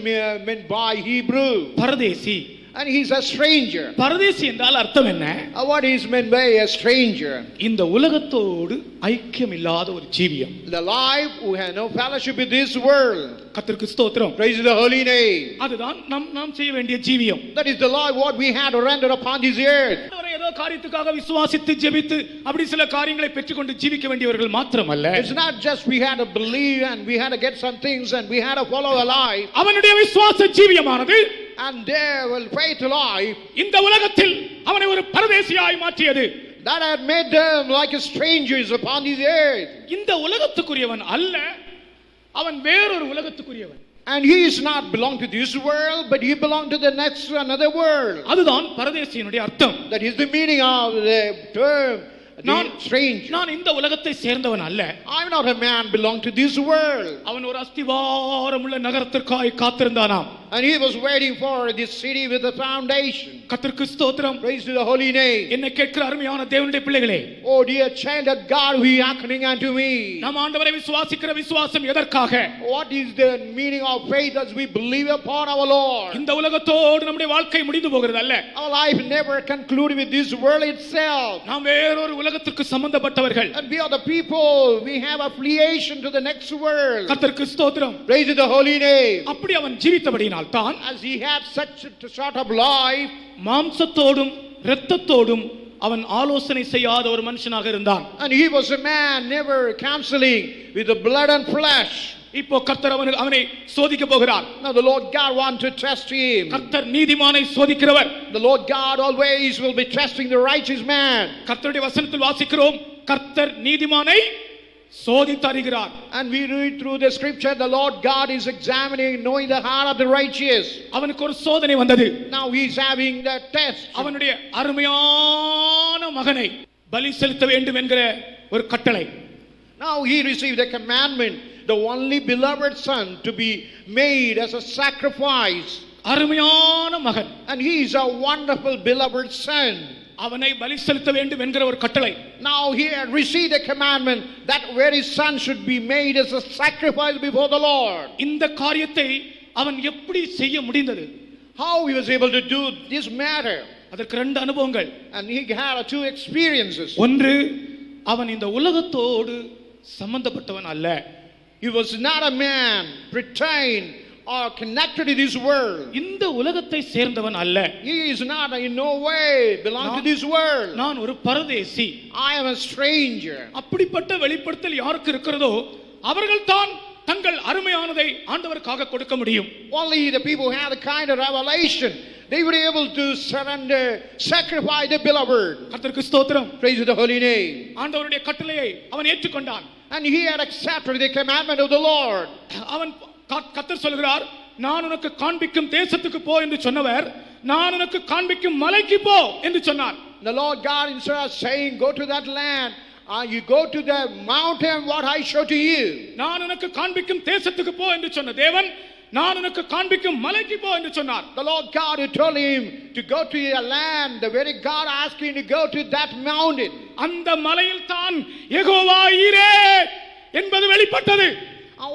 meant by Hebrew? Paradesi. And he's a stranger. பரதேசி என்றால் அர்த்தம் என்ன? What is meant by a stranger? இந்த உலகத்தோடு ஐக்கியம் இல்லாத ஒரு ஜீவியம். The life who has no fellowship with this world. கர்த்தருக்கு ஸ்தோத்திரம். Praise the holy name. அதுதான் நாம் செய்ய வேண்டிய ஜீவியம். That is the life what we had to render upon this earth. ஏதோ காரியத்துக்காக விசுவாசித்து ஜெபித்து அப்படி சில காரியங்களை பெற்றுக்கொண்டு ஜீவிக்க வேண்டியவர்கள் மாத்திரமல்ல. It's not just we had to believe and we had to get some things and we had to follow a life. அவனுடைய விசுவாச ஜீவியமானது and their faith life இந்த உலகத்தில் அவனை ஒரு பரதேசியாய் மாற்றியது. that had made them like strangers upon this earth. இந்த உலகத்துக்குரியவன் அல்ல, அவன் வேறொரு உலகத்துக்குரியவன். And he is not belong to this world, but he belong to the next another world. அதுதான் பரதேசியினுடைய அர்த்தம். That is the meaning of the term, நான் the stranger. நான் இந்த உலகத்தை சேர்ந்தவன் அல்ல. I'm not a man belong to this world. அவன் ஒரு அஸ்திவாரமுள்ள நகரத்திற்காய் காத்திருந்தானாம். And he was waiting for this city with a foundation. கர்த்தருக்கு ஸ்தோத்திரம். Praise to the holy name. என்னை கேட்கிற அருமையான தேவனுடைய பிள்ளைகளே, Oh dear child of God, who is hearkening unto me. நாம் ஆண்டவரை விசுவாசிக்கிற விசுவாசம் எதற்காக? What is the meaning of faith as we believe upon our Lord? இந்த உலகத்தோடு நம்முடைய வாழ்க்கை முடிந்து போகிறது அல்ல. Our life never concluded with this world itself. நாம் வேறொரு உலகத்திற்கு சம்பந்தப்பட்டவர்கள். And we are the people, we have affiliation to the next world. கர்த்தருக்கு ஸ்தோத்திரம். Praise to the holy name. அப்படி அவன் ஜீவித்தபடியினால் தான் As he had such a sort of life, மாம்சத்தோடும் இரத்தத்தோடும் அவன் ஆலோசனை செய்யாத ஒரு மனுஷனாக இருந்தான். and he was a man never counseling with the blood and flesh. இப்போ கர்த்தர் அவனை சோதிக்க போகிறார். Now the Lord God wants to test him. கர்த்தர் நீதிமானை சோதிக்கிறவர். The Lord God always will be testing the righteous man. கர்த்தருடைய வசனத்தில் வாசிக்கிறோம், கர்த்தர் நீதிமானை சோதித்தறிகிறார். And we read through the scripture, the Lord God is examining, knowing the heart of the righteous. அவனுக்கு ஒரு சோதனை வந்தது. Now he's having that test. அவனுடைய அருமையான மகனை பலி செலுத்த வேண்டும் என்கிற ஒரு கட்டளை. Now he received a commandment, the only beloved son to be made as a sacrifice. அருமையான மகன். And he is a wonderful beloved son. அவனை பலி செலுத்த வேண்டும் என்கிற ஒரு கட்டளை. Now he had received a commandment that very son should be made as a sacrifice before the Lord. இந்த காரியத்தை அவன் எப்படி செய்ய முடிந்தது? How he was able to do this matter? அதற்கு ரெண்டு அனுபவங்கள். And he had two experiences. ஒன்று, அவன் இந்த உலகத்தோடு சம்பந்தப்பட்டவன் அல்ல. He was not a man pertained or connected to this world. இந்த உலகத்தை சேர்ந்தவன் அல்ல. He is not in no way belong to this world. நான் ஒரு பரதேசி. I am a stranger. அப்படிப்பட்ட வெளிப்படுத்தல் யாருக்கு இருக்கிறதோ அவர்கள் தான் தங்கள் அருமையானதை ஆண்டவருக்காக கொடுக்க முடியும். Only the people who have the kind of revelation, they were able to surrender, sacrifice the beloved. கர்த்தருக்கு ஸ்தோத்திரம். Praise the holy name. ஆண்டவருடைய கட்டளையை அவன் ஏற்றுக்கொண்டான். And he had accepted the commandment of the Lord. அவன் கர்த்தர் சொல்கிறார், நான் உனக்கு காண்பிக்கும் தேசத்துக்கு போ என்று சொன்னவர், நான் உனக்கு காண்பிக்கும் மலைக்கு போ என்று சொன்னார். The Lord God instead of saying go to that land, you go to the mountain what I show to you. நான் உனக்கு காண்பிக்கும் தேசத்துக்கு போ என்று சொன்ன தேவன், நான் உனக்கு காண்பிக்கும் மலைக்கு போ என்று சொன்னார். The Lord God who told him to go to the land, the very God asked him to go to that mountain. அந்த மலையில் தான் யெகோவா ஈரே என்பது வெளிப்பட்டது.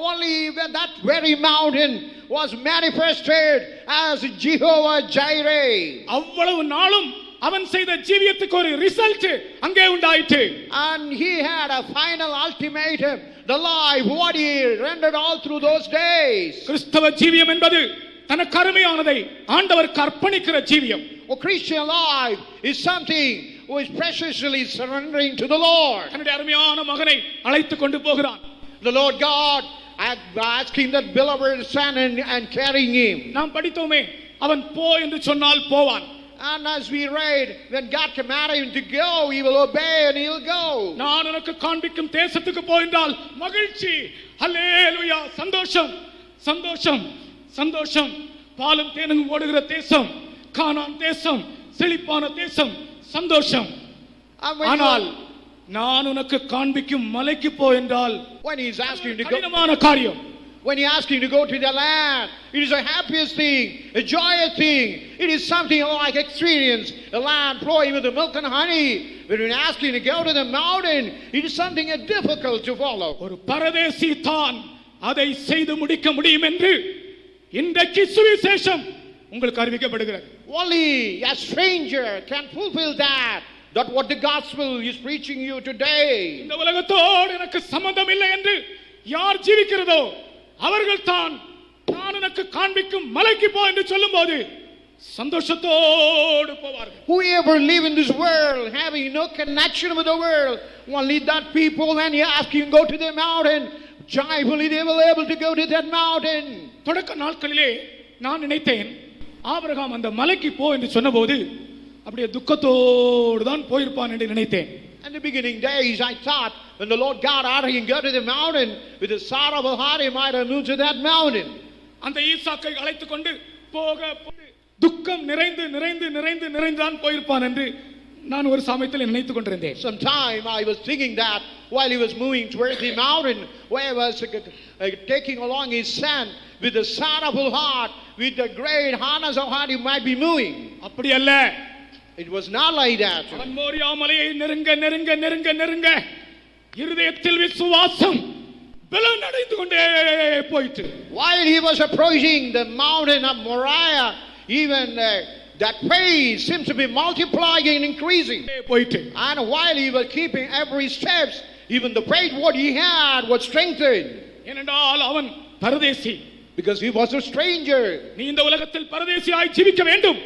Only when that very mountain was manifested as Jehovah Jireh. அவ்வளவு நாளும் அவன் செய்த ஜீவியத்துக்கு ஒரு ரிசல்ட் அங்கே உண்டாயிற்று. And he had a final ultimatum, the life what he rendered all through those days. கிறிஸ்தவ ஜீவியம் என்பது தனக்கு அருமையானதை ஆண்டவருக்கு அர்ப்பணிக்கிற ஜீவியம். A Christian life is something who is preciously surrendering to the Lord. தன்னுடைய அருமையான மகனை அழைத்து கொண்டு போகிறான். The Lord God asking that beloved son and carrying him. நாம் படித்தோமே, அவன் போ என்று சொன்னால் போவான். And as we read, when God commanded him to go, he will obey and he'll go. நான் உனக்கு காண்பிக்கும் தேசத்துக்கு போ என்றால் மகிழ்ச்சி, ஹல்லேலூயா, சந்தோஷம், சந்தோஷம், சந்தோஷம். பாலும் தேனும் ஓடுகிற தேசம், கானான் தேசம், செழிப்பான தேசம், சந்தோஷம். ஆனால் நான் உனக்கு காண்பிக்கும் மலைக்கு போ என்றால் when he is asking to go, கடினமான காரியம். when he asking to go to the land, it is a happiest thing, a joyous thing. It is something like experience, a land flowing with the milk and honey. When he asking to go to the mountain, it is something difficult to follow. ஒரு பரதேசி தான் அதை செய்து முடிக்க முடியும் என்று இன்றைக்கு சுவிசேஷம் உங்களுக்கு அறிவிக்கப்படுகிறது. Only a stranger can fulfill that. That's what the gospel is preaching you today. இந்த உலகத்தோடு எனக்கு சம்பந்தம் இல்லை என்று யார் ஜீவிக்கிறதோ அவர்கள் தான் நான் உனக்கு காண்பிக்கும் மலைக்கு போ என்று சொல்லும்போது சந்தோஷத்தோடு போவார்கள். Whoever live in this world having no connection with the world, only that people when you ask him go to the mountain, joyfully they will able to go to that mountain. தொடக்க நாட்களிலே நான் நினைத்தேன், Abraham அந்த மலைக்கு போ என்று சொன்னபோது அப்படியே துக்கத்தோடு தான் போயிருப்பான் என்று நினைத்தேன். In the beginning days, I thought when the Lord God ordered him go to the mountain with a sorrowful heart, he might have moved to that mountain. அந்த ஈசாக்கை அழைத்துக் கொண்டு போக துக்கம் நிறைந்து நிறைந்து நிறைந்து நிறைந்தான் போயிருப்பான் என்று நான் ஒரு சமயத்தில் நினைத்துக் கொண்டிருந்தேன். Sometime I was thinking that while he was moving towards the mountain, where he was taking along his son with a sorrowful heart, with the great hardness of heart, he might be moving. அப்படி அல்ல. It was not like that. அவன் மோரியா மலையை நெருங்க நெருங்க நெருங்க நெருங்க இருதயத்தில் விசுவாசம் பலன் அடைந்து கொண்டே போயிற்று. While he was approaching the mountain of Moriah, even that faith seems to be multiplying and increasing. And while he was keeping every steps, even the faith what he had was strengthened. ஏனென்றால் அவன் பரதேசி. Because he was a stranger. நீ இந்த உலகத்தில் பரதேசியாய் ஜீவிக்க வேண்டும்.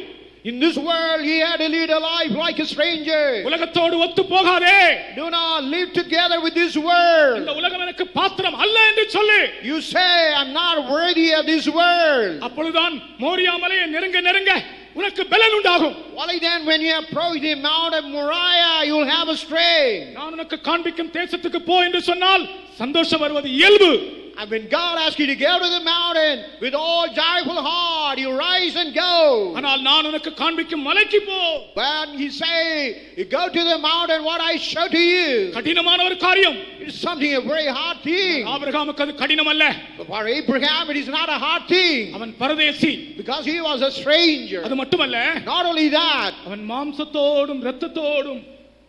In this world he had to lead a life like a stranger. உலகத்தோடு ஒத்து போகாதே. Do not live together with this world. இந்த உலகம் எனக்கு பாத்திரம் அல்ல என்று சொல்லு. You say I'm not worthy of this world. அப்பொழுதுதான் மோரியா மலையை நெருங்க நெருங்க உனக்கு பலன் உண்டாகும். Only then when you approach the mount of Moriah you'll have a strength. நான் உனக்கு காண்பிக்கும் தேசத்துக்கு போ என்று சொன்னால் சந்தோஷம் வருவது இயல்பு. And when God asks you to go to the mountain with all joyful heart, you rise and go. ஆனால் நான் உனக்கு காண்பிக்கும் மலைக்கு போ. When he say, you go to the mountain, what I show to you. கடினமான ஒரு காரியம். It's something a very hard thing. ஆபிரகாமுக்கு அது கடினம் அல்ல. For Abraham it is not a hard thing. அவன் பரதேசி. Because he was a stranger. அது மட்டுமல்ல. Not only that. அவன் மாம்சத்தோடும் இரத்தத்தோடும்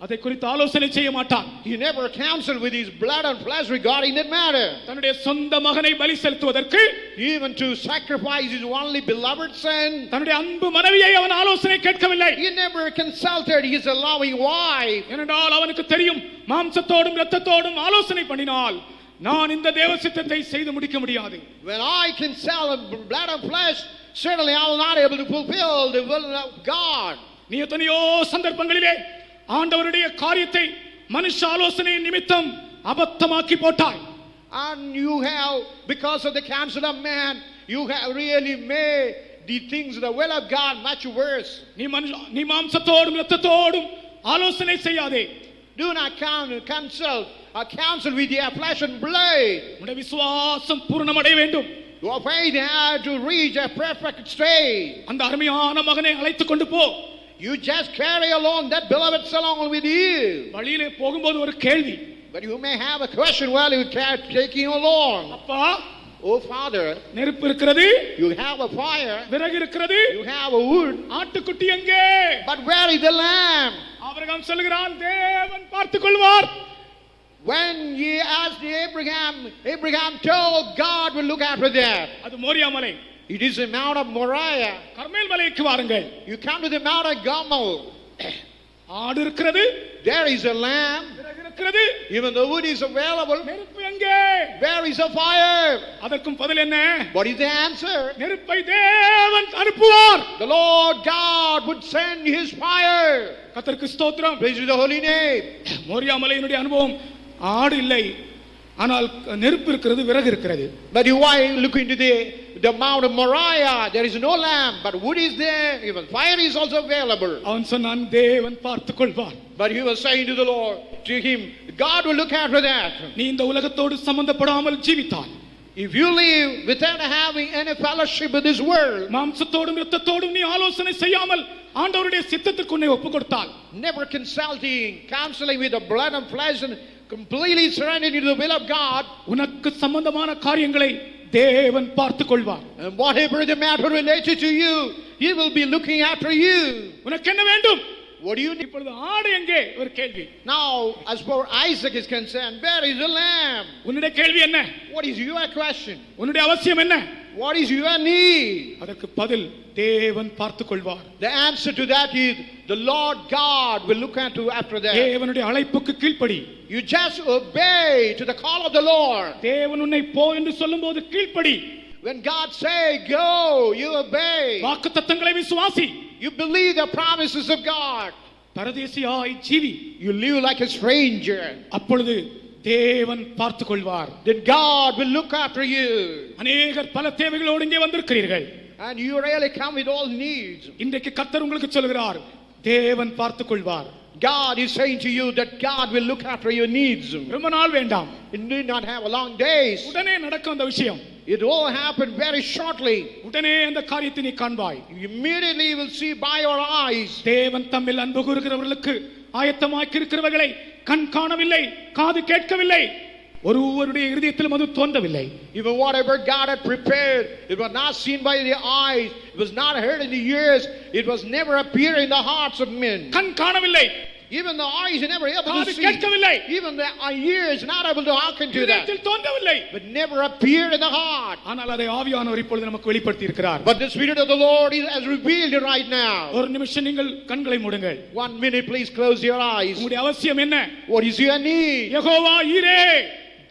அதை குறித்து ஆலோசனை செய்ய மாட்டான். He never counseled with his blood and flesh regarding that matter. தன்னுடைய சொந்த மகனை பலி செலுத்துவதற்கு, even to sacrifice his only beloved son, தன்னுடைய அன்பு மனைவியை அவன் ஆலோசனை கேட்கவில்லை. He never consulted his loving wife. ஏனென்றால் அவனுக்கு தெரியும் மாம்சத்தோடும் இரத்தத்தோடும் ஆலோசனை பண்ணினால் நான் இந்த தேவ சித்தத்தை செய்து முடிக்க முடியாது. When I consult blood and flesh, certainly I will not able to fulfill the will of God. நீ எத்தனையோ சந்தர்ப்பங்களிலே ஆண்டவருடைய காரியத்தை மனுஷ ஆலோசனை நிமித்தம் அபத்தமாக்கி போட்டாய். And you have, because of the counsel of man, you have really made the things the will of God much worse. நீ மாம்சத்தோடும் இரத்தத்தோடும் ஆலோசனை செய்யாதே. Do not consult or counsel with your flesh and blood. உன்னுடைய விசுவாசம் பூரணமடைய வேண்டும். Your faith had to reach a perfect state. அந்த அருமையான மகனை அழைத்துக் கொண்டு போ. You just carry along that beloved son along with you. வழியிலே போகும்போது ஒரு கேள்வி. But you may have a question while you taking along. அப்பா, oh father, நெருப்பு இருக்கிறது, you have a fire, விறகு இருக்கிறது, you have a wood, ஆட்டுக்குட்டி எங்கே? but where is the lamb? Abraham சொல்கிறான், தேவன் பார்த்துக் கொள்வார். When he asked Abraham told God will look after that. அது மோரியா மலை. It is the Mount of Moriah. கர்மேல் மலைக்கு வாருங்கள். You come to the Mount of Carmel. ஆடு இருக்கிறது, there is a lamb, விறகு இருக்கிறது, even the wood is available. நெருப்பு எங்கே? Where is the fire? அதற்கும் பதில் என்ன? What is the answer? நெருப்பை தேவன் அனுப்புவார். The Lord God would send his fire. கர்த்தருக்கு ஸ்தோத்திரம். Praise the holy name. Moriah மலையினுடைய அனுபவம் ஆடு இல்லை, ஆனால் நெருப்பு இருக்கிறது, விறகு இருக்கிறது. But you look into the Mount of Moriah, there is no lamb, but wood is there, even fire is also available. அவன் சொன்னான், தேவன் பார்த்துக் கொள்வார். But he was saying to the Lord, to him, God will look after that. நீ இந்த உலகத்தோடு சம்பந்தப்படாமல் ஜீவித்தால், if you live without having any fellowship with this world, மாம்சத்தோடும் இரத்தத்தோடும் நீ ஆலோசனை செய்யாமல் ஆண்டவருடைய சித்தத்துக்கு உன்னை ஒப்புக் கொடுத்தால், never consulting, counseling with the blood and flesh and completely surrendering to the will of God, உனக்கு சம்பந்தமான காரியங்களை தேவன் பார்த்துக் கொள்வார். and whatever the matter related to you, he will be looking after you. உனக்கு என்ன வேண்டும்? What do you need? இப்பொழுது ஆடு எங்கே? ஒரு கேள்வி. Now as far Isaac is concerned, where is the lamb? உன்னுடைய கேள்வி என்ன? What is your question? உன்னுடைய அவசியம் என்ன? What is your need? அதற்கு பதில் தேவன் பார்த்துக் கொள்வார். The answer to that is the Lord God will look after that. தேவனுடைய அழைப்புக்கு கீழ்ப்படி. You just obey to the call of the Lord. தேவன் உன்னை போ என்று சொல்லும்போது கீழ்ப்படி. When God say go, you obey. வாக்குத்தத்தங்களை விசுவாசி. You believe the promises of God. பரதேசியாய் Jeevi. You live like a stranger. அப்பொழுது தேவன் பார்த்துக் கொள்வார். Then God will look after you. அநேகர் பல தேவைகளோடு இங்கே வந்திருக்கிறீர்கள். And you really come with all needs. இன்றைக்கு கர்த்தர் உங்களுக்கு சொல்கிறார், தேவன் பார்த்துக் கொள்வார். God is saying to you that God will look after your needs. ரொம்ப நாள் வேண்டாம். You need not have a long days. உடனே நடக்கும் அந்த விஷயம். It will happen very shortly. உடனே அந்த காரியத்தை நீ காண்பாய். Immediately you will see by your eyes. தேவன் தம்மில் அன்பு கூறுகிறவர்களுக்கு ஆயத்தமாக்கி இருக்கிறவர்களை கண் காணவில்லை, காது கேட்கவில்லை, ஒருவருடைய இருதயத்திலும் அது தோன்றவில்லை. Even whatever God had prepared, it was not seen by the eyes, it was not heard in the ears, it was never appear in the hearts of men. கண் காணவில்லை, Even the eyes are never able to காது see. கேட்கவில்லை, Even the ears not able to hearken to that. இருதயத்தில் தோன்றவில்லை, But never appeared in the heart. ஆனால் அதை ஆவியானவர் இப்பொழுது நமக்கு வெளிப்படுத்தி இருக்கிறார். But the Spirit of the Lord has revealed it right now. ஒரு நிமிஷம் நீங்கள் கண்களை மூடுங்கள். 1 minute, please close your eyes. உங்களுடைய அவசியம் என்ன? What is your need? Jehovah ஈரே.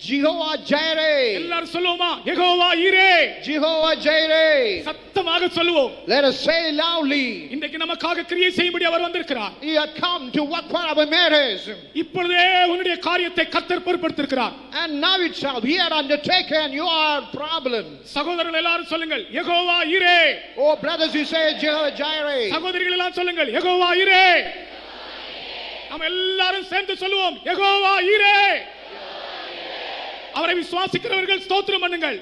Jehovah Jireh. எல்லாரும் சொல்லுவோமா? யெகோவா ஈரே. Jehovah Jireh. சத்தமாக சொல்லுவோம். Let us say loudly. இன்றைக்கு நமக்காக கிரியை செய்யும்படி அவர் வந்திருக்கிறார். He had come to work for our matters. இப்பொழுதே உன்னுடைய காரியத்தை கர்த்தர் பொறுப்பெடுத்திருக்கிறார். And now itself he had undertaken your problem. சகோதரர்கள் எல்லாரும் சொல்லுங்கள், யெகோவா ஈரே. Oh brothers, you say Jehovah Jireh. சகோதரிகள் எல்லாம் சொல்லுங்கள், யெகோவா ஈரே. நாம் எல்லாரும் சேர்ந்து சொல்லுவோம், யெகோவா ஈரே. அவரை விசுவாசிக்கிறவர்கள் ஸ்தோத்திரம் பண்ணுங்கள்.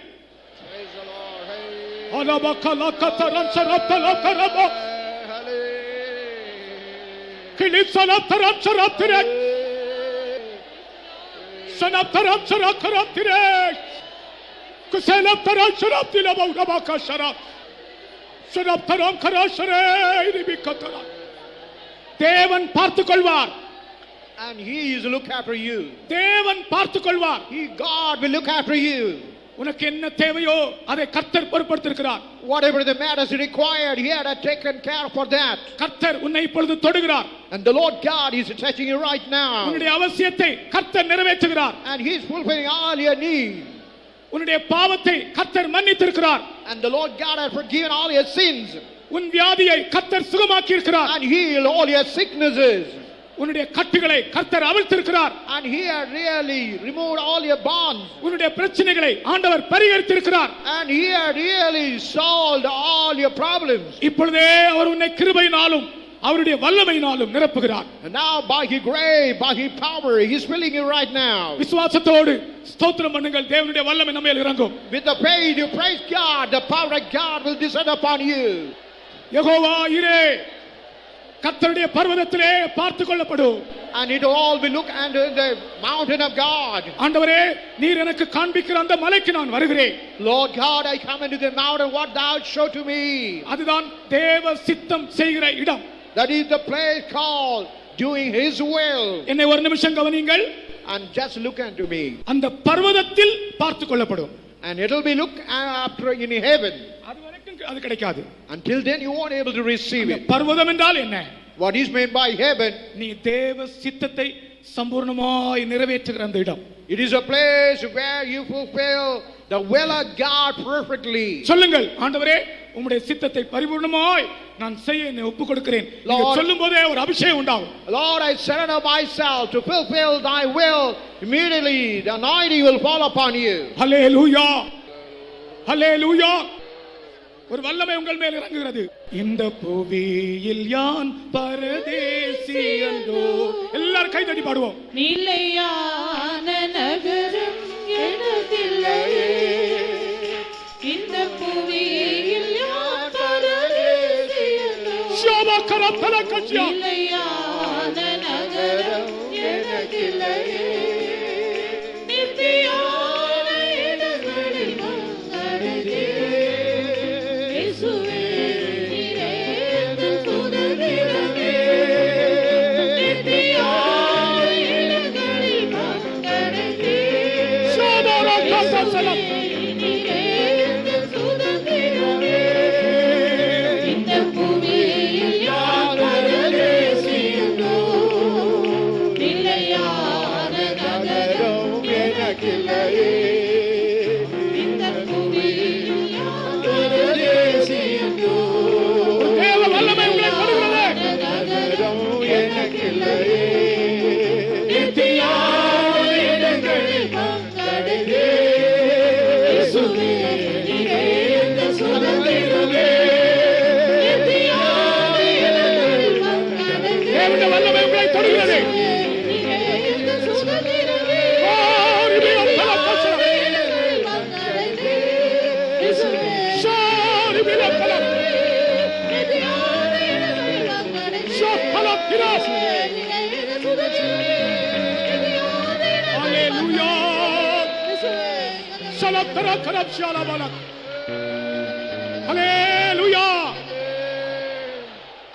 Praise the Lord. Hey. அலபகலகதரம் சரபலகரப கிலிசலதரம் சரத்திரே சனதரம் சரகரத்திரே குசலதரம் சரத்திலப உரபகஷர சரதரம் கரஷரே இதிபிகதர. தேவன் பார்த்துக் கொள்வார். And he is look after you. தேவன் பார்த்துக் கொள்வார். God will look after you. உனக்கு என்ன தேவையோ அதை கர்த்தர் பொறுப்பெடுத்திருக்கிறார். Whatever the matters required, he had taken care for that. கர்த்தர் உன்னை இப்பொழுது தொடுகிறார். And the Lord God is touching you right now. உன்னுடைய அவசியத்தை கர்த்தர் நிறைவேற்றுகிறார். And he is fulfilling all your needs. உன்னுடைய பாவத்தை கர்த்தர் மன்னித்திருக்கிறார். And the Lord God has forgiven all your sins. உன் வியாதியை கர்த்தர் சுகமாக்கி இருக்கிறார். And healed all your sicknesses. உன்னுடைய கட்டுகளை கர்த்தர் அவிழ்த்திருக்கிறார். And he had really removed all your bonds. உன்னுடைய பிரச்சனைகளை ஆண்டவர் பரிகரித்திருக்கிறார். And he had really solved all your problems. இப்பொழுதே அவர் உன்னை கிருபையினாலும் அவருடைய வல்லமையினாலும் நிரப்புகிறார். And now by his grace, by his power, he is filling you right now. விசுவாசத்தோடு ஸ்தோத்திரம் பண்ணுங்கள். தேவனுடைய வல்லமை நம்ம மேல் இறங்கும். With the faith you praise God, the power of God will descend upon you. Jehovah ஈரே. கர்த்தருடைய பர்வதத்திலே பார்த்துக் கொள்ளப்படும். And it all will look under the mountain of God. ஆண்டவரே, நீர் எனக்கு காண்பிக்கிற அந்த மலைக்கு நான் வருகிறேன். Lord God, I come into the mountain, what thou show to me. அதுதான் தேவ சித்தம் செய்கிற இடம். That is the place called doing his will. என்னை ஒரு நிமிஷம் கவனியுங்கள். And just look unto me. அந்த பர்வதத்தில் பார்த்துக் கொள்ளப்படும். And it will be looked after in heaven. அது வரைக்கும் அது கிடைக்காது. Until then you won't able to receive it. பர்வதம் என்றால் என்ன? What is meant by heaven? நீ தேவ சித்தத்தை சம்பூர்ணமாய் நிறைவேற்றுகிற அந்த இடம். It is a place where you fulfill the will of God perfectly. சொல்லுங்கள், ஆண்டவரே உம்முடைய சித்தத்தை பரிபூர்ணமாய் நான் செய்ய என்னை ஒப்புக் கொடுக்கிறேன். நீங்க சொல்லும்போதே ஒரு அபிஷேகம் உண்டாகும். Lord, I surrender myself to fulfill thy will. Immediately the anointing will fall upon you. ஹல்லேலூயா, ஹல்லேலூயா. ஒரு வல்லமை உங்கள் மேல் இறங்குகிறது. இந்த புவியில் யான் பரதேசி என்றோ. எல்லாரும் கை தட்டி பாடுவோம். நிலையான நகரம் எனக்கில்லையே, இந்த புவியில் யான் பரதேசி என்றோ. ஷாபா கரத்தல கச்சியா. நிலையான நகரம் எனக்கில்லையே, நித்தியான இடங்களில் வந்தடைந்தேன். இயேசுவே, நீரே எங்கள் சுதந்திரமே. நித்தியான இடங்களில் வந்தடைந்தேன். ஷாபா ரக்கசலம். நீரே எங்கள் சுதந்திரமே. இந்த புவியில் யான் பரதேசி Hallelujah. Shalabtara karab shalabalak. Hallelujah.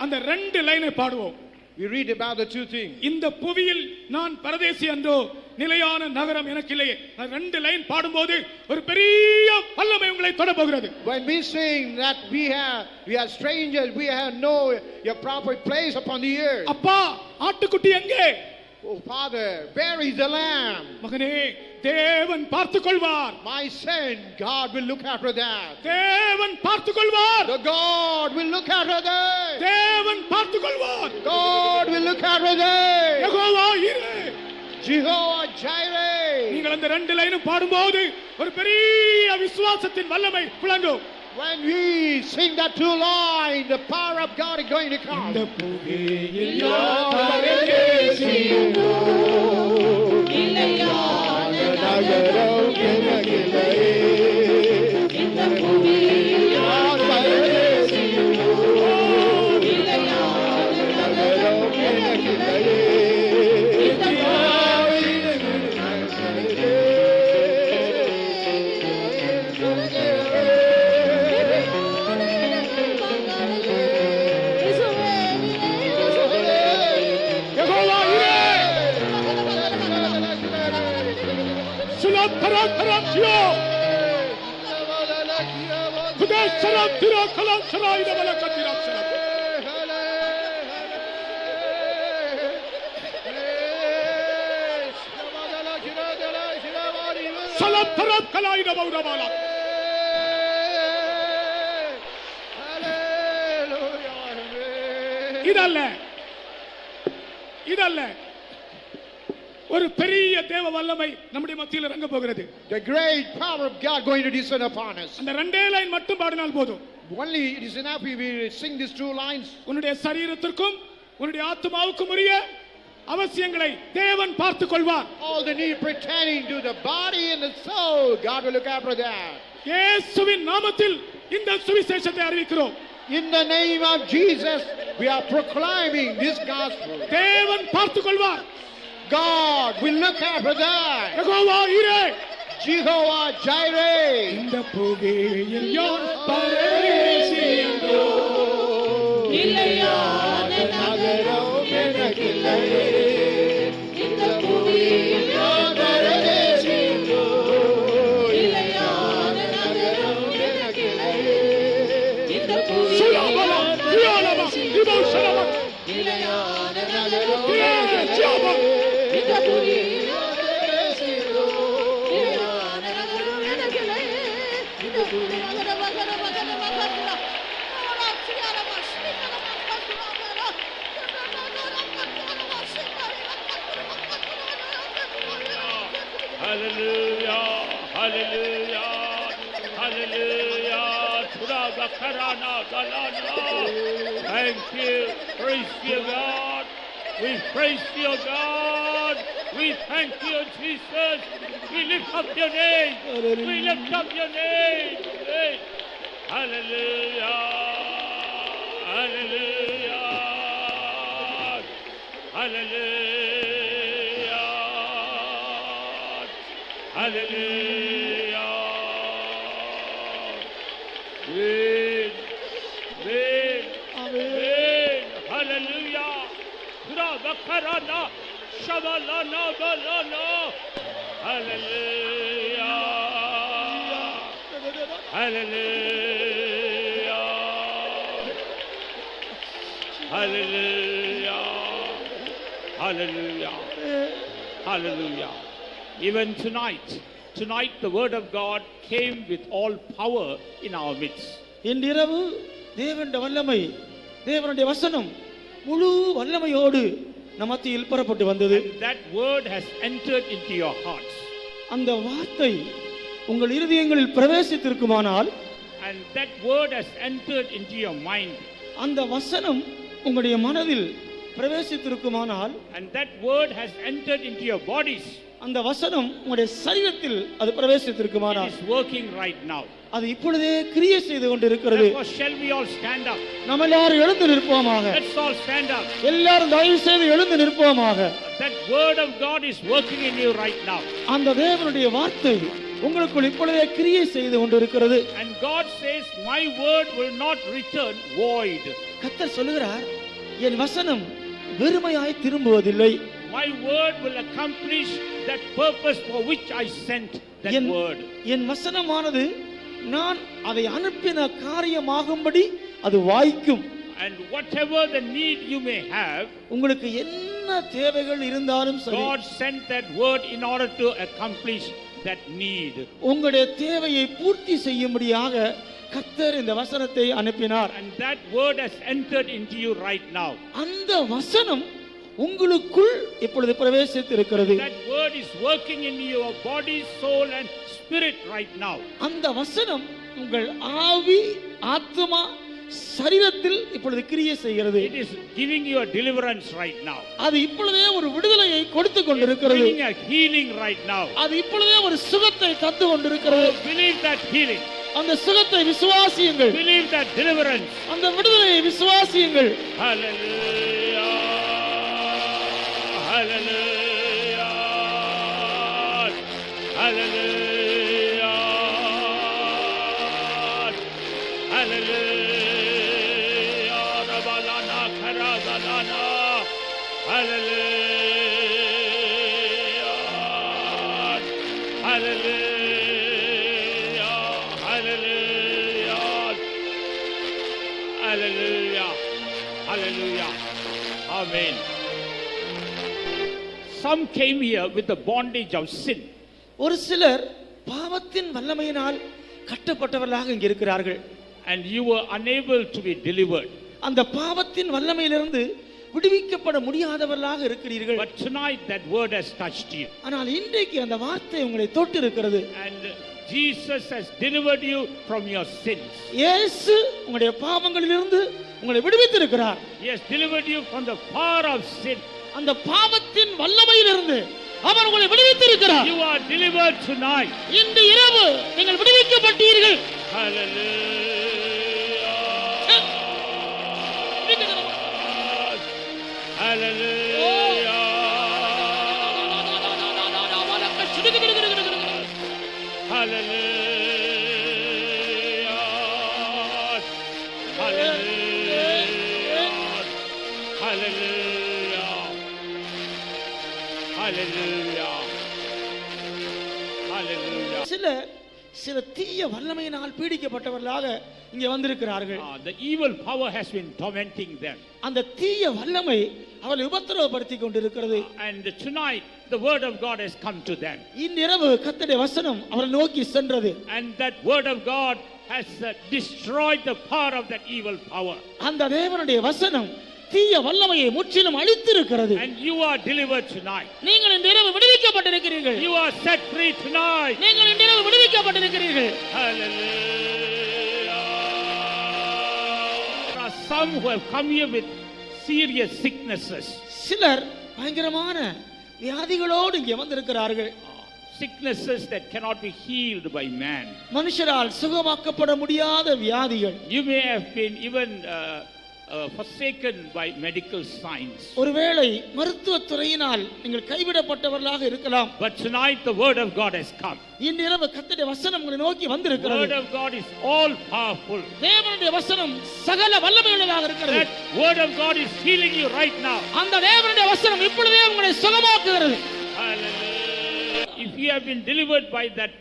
அந்த ரெண்டு லைனை பாடுவோம். We read about the two things. இந்த புவியில் நான் பரதேசி என்றோ நிலையான நகரம் எனக்கு இல்லையே. ரெண்டு லைன் பாடும்போது ஒரு பெரிய வல்லமை உங்களை தொட போகிறது. When we sing that we are strangers, we have no your proper place upon the earth. அப்பா ஆட்டுக்குட்டி எங்கே? Oh Father, where is the lamb? மகனே தேவன் பார்த்துக் கொள்வார். My son, God will look after that. தேவன் பார்த்துக் கொள்வார். The God will look after that. தேவன் பார்த்துக் கொள்வார். God will look after that. Jehovah ஈரே. Jehovah Jireh. நீங்கள் அந்த ரெண்டு லைனும் பாடும்போது ஒரு பெரிய விசுவாசத்தின் வல்லமை விளங்கும். When we sing that two line, the power of God is going to come. இந்த புவியில் இதல்ல ஒரு பெரிய தேவ வல்லமை நம்முடைய மத்தியில் இறங்க போகிறது. The great power of God going to descend upon us. அந்த ரெண்டே லைன் மட்டும் பாடினால் போதும். Only it is enough if we sing these two lines. உன்னுடைய சரீரத்திற்கும் உன்னுடைய ஆத்துமாவுக்கும் உரிய அவசியங்களை தேவன் பார்த்துக் கொள்வார். All the need pertaining to the body and the soul, God will look after that. இயேசுவின் நாமத்தில் இந்த சுவிசேஷத்தை அறிவிக்கிறோம். In the name of Jesus, we are proclaiming this gospel. தேவன் பார்த்துக் கொள்வார். God will look after that. Jehovah ஈரே. Jehovah Jireh. இந்த புவியில் யார் பரதேசி என்றோ நிலையான நகரம் எனக்கில்லையே. இந்த புவியில் யார் பரதேசி என்றோ நிலையான நகரம் எனக்கில்லையே. இந்த புவியில் யார் பரதேசி என்றோ நிலையான நகரம் எனக்கில்லையே. இந்த புவியில் யார் பரதேசி என்றோ நிலையான நகரம் எனக்கில்லையே. இந்த புவியில் Hallelujah, hallelujah, hallelujah. Suraba karana galana. Thank you, praise you, God. We praise you, God. We thank you, Jesus. We lift up your name. We lift up your name. Hey. Hallelujah, hallelujah, hallelujah, hallelujah. Amen, amen, amen. Hallelujah. Suraba karana, shabalana balana. Hallelujah, hallelujah, hallelujah, hallelujah, hallelujah. Even tonight the word of God came with all power in our midst. இன்றிரவு தேவனுடைய வல்லமை, தேவனுடைய வசனம் முழு வல்லமையோடு நம் மத்தியில் புறப்பட்டு வந்தது. And that word has entered into your hearts. அந்த வார்த்தை உங்கள் இருதயங்களில் பிரவேசித்திருக்குமானால், And that word has entered into your mind. அந்த வசனம் உங்களுடைய மனதில் பிரவேசித்திருக்குமானால் and that word has entered into your bodies, அந்த வசனம் உங்களுடைய சரீரத்தில் அது பிரவேசித்திருக்குமானால் it is working right now. அது இப்பொழுதே கிரியை செய்து கொண்டிருக்கிறது. Therefore, shall we all stand up? நம்ம எல்லாரும் எழுந்து நிற்போமாக. Let's all stand up. எல்லாரும் தயவு செய்து எழுந்து நிற்போமாக. That word of God is working in you right now. அந்த தேவனுடைய வார்த்தை உங்களுக்குள் இப்பொழுதே கிரியை செய்து கொண்டிருக்கிறது. And God says, my word will not return void. கர்த்தர் சொல்கிறார், என் வசனம் வெறுமையாய் திரும்புவதில்லை. My word will accomplish that purpose for which I sent that word. என் வசனமானது நான் அதை அனுப்பின காரியமாகும்படி அது வாய்க்கும். And whatever the need you may have, உங்களுக்கு என்ன தேவைகள் இருந்தாலும் சரி, God sent that word in order to accomplish that need. உங்களுடைய தேவையை பூர்த்தி செய்யும்படியாக கர்த்தர் இந்த வசனத்தை அனுப்பினார். And that word has entered into you right now. அந்த வசனம் உங்களுக்குள் இப்பொழுது பிரவேசித்திருக்கிறது. That word is working in your body, soul and spirit right now. அந்த வசனம் உங்கள் ஆவி, ஆத்துமா, சரீரத்தில் இப்பொழுது கிரியை செய்கிறது. It is giving you a deliverance right now. அது இப்பொழுதே ஒரு விடுதலையை கொடுத்து கொண்டிருக்கிறது. Bringing a healing right now. அது இப்பொழுதே ஒரு சுகத்தை தந்து கொண்டிருக்கிறது. Believe that healing. அந்த சுகத்தை விசுவாசியுங்கள். Believe that deliverance. அந்த விடுதலையை விசுவாசியுங்கள். Hallelujah. Hallelujah. Hallelujah. Hallelujah. Rabalana karazalana. Hallelujah. Hallelujah. Hallelujah. Hallelujah. Hallelujah. Amen. Some came here with the bondage of sin. ஒரு சிலர் பாவத்தின் வல்லமையினால் கட்டப்பட்டவர்களாக இங்கே இருக்கிறார்கள். And you were unable to be delivered. அந்த பாவத்தின் வல்லமையிலிருந்து விடுவிக்கப்பட முடியாதவர்களாக இருக்கிறீர்கள். But tonight that word has touched you. ஆனால் இன்றைக்கு அந்த வார்த்தை உங்களை தொட்டு இருக்கிறது. And Jesus has delivered you from your sins. இயேசு உங்களுடைய பாவங்களிலிருந்து உங்களை விடுவித்திருக்கிறார். He has delivered you from the power of sin. அந்த பாவத்தின் வல்லமையிலிருந்து அவர் உங்களை விடுவித்திருக்கிறார். You are delivered tonight. இன்று இரவு நீங்கள் விடுவிக்கப்பட்டீர்கள். Hallelujah. Hallelujah. Hallelujah. Hallelujah. Hallelujah. Hallelujah. Hallelujah. சில தீய வல்லமையினால் பீடிக்கப்பட்டவர்களாக இங்கே வந்திருக்கிறார்கள். The evil power has been tormenting them. அந்த தீய வல்லமை அவர்களை உபத்திரவப்படுத்திக் கொண்டிருக்கிறது. And tonight the word of God has come to them. இன்றிரவு கர்த்தருடைய வசனம் அவர்களை நோக்கி சென்றது. And that word of God has destroyed the power of that evil power. அந்த தேவனுடைய வசனம் தீய வல்லமையை முற்றிலும் அழித்திருக்கிறது. And you are delivered tonight. நீங்கள் இன்றிரவு விடுவிக்கப்பட்டிருக்கிறீர்கள். You are set free tonight. நீங்கள் இன்றிரவு விடுவிக்கப்பட்டிருக்கிறீர்கள். Hallelujah. There are some who have come here with serious sicknesses. சிலர் பயங்கரமான வியாதிகளோடு இங்கே வந்திருக்கிறார்கள். Sicknesses that cannot be healed by man. மனுஷரால் சுகமாக்கப்பட முடியாத வியாதிகள். You may have been even forsaken by medical science. ஒருவேளை மருத்துவத் துறையினால் நீங்கள் கைவிடப்பட்டவர்களாக இருக்கலாம். But tonight the word of God has come. இன்றிரவு கர்த்தருடைய வசனம் உங்களை நோக்கி The வந்திருக்கிறது. word of God is all powerful. தேவனுடைய வசனம் சகல வல்லமையுள்ளதாக இருக்கிறது. That word of God is healing you right now. அந்த தேவனுடைய வசனம் இப்பொழுதே உங்களை சுகமாக்குகிறது. Hallelujah. If you have been delivered by that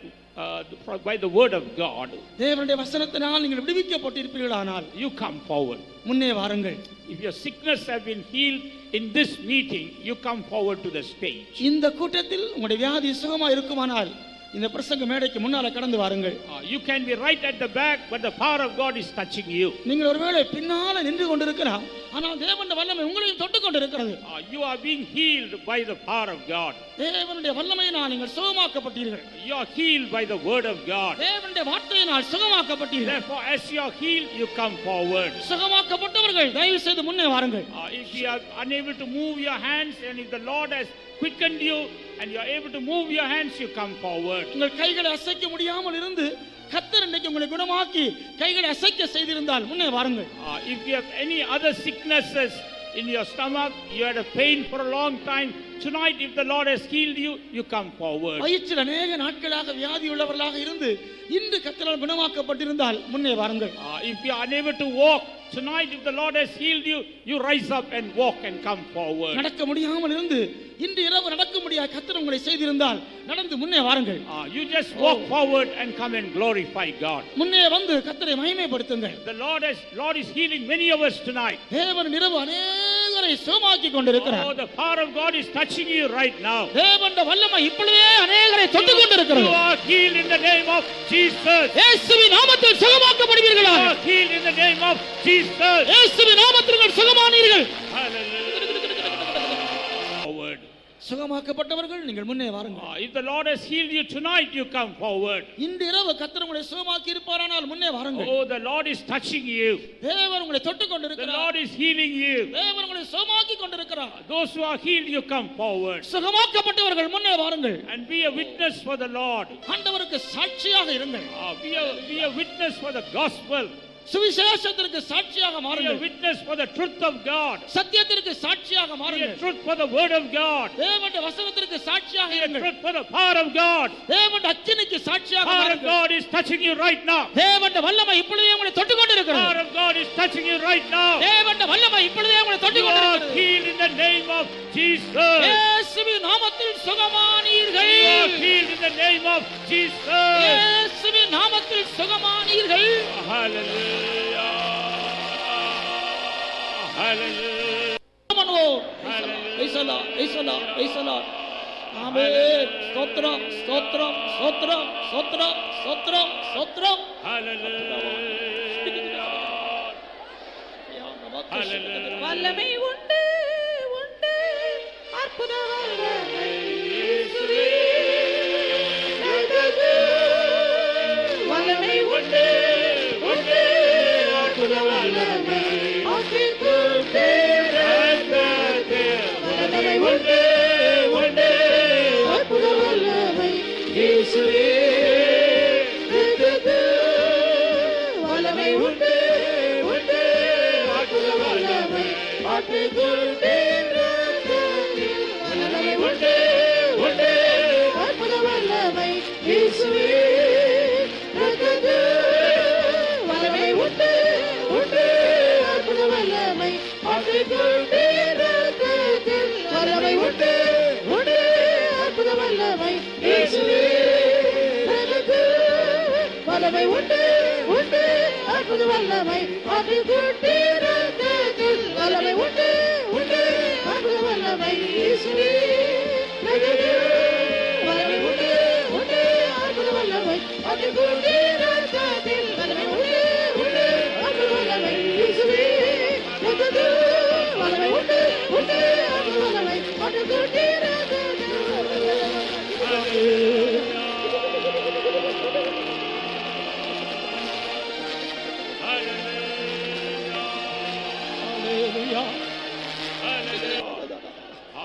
by the word of God, தேவனுடைய வசனத்தினால் நீங்கள் விடுவிக்கப்பட்டிருப்பீர்களானால் you come forward. முன்னே வாருங்கள். If your sickness have been healed in this meeting, you come forward to the stage. இந்த கூட்டத்தில் உங்களுடைய வியாதி சுகமா இருக்குமானால் இந்த பிரசங்க மேடைக்கு முன்னால கடந்து வாருங்கள். You can be right at the back, but the power of God is touching you. நீங்கள் ஒருவேளை பின்னால நின்று கொண்டிருக்கலாம், ஆனால் தேவனுடைய வல்லமை உங்களையும் தொட்டு கொண்டிருக்கிறது. You are being healed by the power of God. தேவனுடைய வல்லமையினால் நீங்கள் சுகமாக்கப்பட்டீர்கள். You are healed by the word of God. தேவனுடைய வார்த்தையினால் சுகமாக்கப்பட்டீர்கள். Therefore, as you are healed, you come forward. சுகமாக்கப்பட்டவர்கள் தயவு செய்து முன்னே வாருங்கள். If you are unable to move your hands, and if the Lord has quickened you and you are able to move your hands, you come forward. உங்கள் கைகளை அசைக்க முடியாமல் இருந்து கர்த்தர் இன்னைக்கு உங்களை குணமாக்கி கைகளை அசைக்க செய்திருந்தால் முன்னே வாருங்கள். If you have any other sicknesses in your stomach, you had a pain for a long time, tonight if the Lord has healed you, you come forward. வயிற்றில் அநேக நாட்களாக வியாதி உள்ளவர்களாக இருந்து இன்று கர்த்தரால் குணமாக்கப்பட்டிருந்தால் முன்னே வாருங்கள். If you are unable to walk, tonight if the Lord has healed you, you rise up and walk and come forward. நடக்க முடியாமல் இருந்து இன்று இரவு நடக்க முடியாத கர்த்தர் உங்களை செய்திருந்தால் நடந்து முன்னே வாருங்கள். You just walk forward and come and glorify God. முன்னே வந்து கர்த்தரை மகிமைப்படுத்துங்கள். The Lord is healing many of us tonight. தேவன் இரவு அநேகரை சுகமாக்கி கொண்டிருக்கிறார். The power of God is touching you right now. தேவனுடைய வல்லமை இப்பொழுதே அநேகரை தொட்டு கொண்டிருக்கிறது. You are healed in the name of Jesus. இயேசுவின் நாமத்தில் சுகமாக்கப்படுவீர்களா? You are healed in the name of Jesus. இயேசுவின் நாமத்தில் சுகமானீர்கள். Forward. சுகமாக்கப்பட்டவர்கள் நீங்கள் முன்னே வாருங்கள். If the Lord has healed you tonight, you come forward. இந்த இரவு கர்த்தர் உங்களை சுகமாக்கி இருப்பாரானால் முன்னே வாருங்கள். Oh, the Lord is touching you. தேவன் உங்களை தொட்டு The கொண்டிருக்கிறார். Lord is healing you. தேவன் உங்களை சுகமாக்கி கொண்டிருக்கிறார். Those who are healed, you come forward சுகமாக்கப்பட்டவர்கள் முன்னே வாருங்கள். and be a witness for the Lord. ஆண்டவருக்கு சாட்சியாக இருங்கள். Be a witness for the gospel. சுவிசேஷத்திற்கு சாட்சியாக Be a மாறுங்கள். witness for the truth of God. சத்தியத்திற்கு சாட்சியாக Be a மாறுங்கள். truth for the word of God. தேவனுடைய வசனத்திற்கு சாட்சியாக Be a இருங்கள். truth for the power of God. தேவனுடைய அக்கினிக்கு சாட்சியாக Power of மாறுங்கள். God is touching you right now. தேவனுடைய வல்லமை இப்பொழுதே உங்களை தொட்டு கொண்டிருக்கிறது. Power of God is touching you right now. தேவனுடைய வல்லமை இப்பொழுதே உங்களை தொட்டு You are கொண்டிருக்கிறது. healed in the name of Jesus. இயேசுவின் நாமத்தில் சுகமானீர்கள். You are healed in the name of Jesus. இயேசுவின் நாமத்தில் சுகமானீர்கள். Hallelujah. Hallelujah. ஆமென். Hallelujah. ஐசலா ஐசலா ஐசலா. ஆமென். ஸ்தோத்திரம் ஸ்தோத்திரம் ஸ்தோத்திரம் ஸ்தோத்திரம் ஸ்தோத்திரம் ஸ்தோத்திரம். Hallelujah. Hallelujah. வல்லமை உண்டு உண்டு அற்புத வல்லமை இயேசுவே. வல்லமை உண்டு உண்டு அற்புத வல்லமை வல்லமை உண்டு உண்டு அற்புத வல்லமை இயேசுவே. வல்லமை உண்டு உண்டு அற்புத வல்லமை வல்லமை உண்டு உண்டு அற்புத வல்லமை இயேசுவே. வல்லமை உண்டு உண்டு அற்புத வல்லமை வல்லமை உண்டு உண்டு அற்புத வல்லமை இயேசுவே. வல்லமை உண்டு உண்டு அற்புத வல்லமை வல்லமை உண்டு உண்டு அற்புத வல்லமை இயேசுவே. வல்லமை உண்டு உண்டு அற்புத வல்லமை வல்லமை உண்டு உண்டு அற்புத வல்லமை இயேசுவே. வல்லமை உண்டு உண்டு அற்புத வல்லமை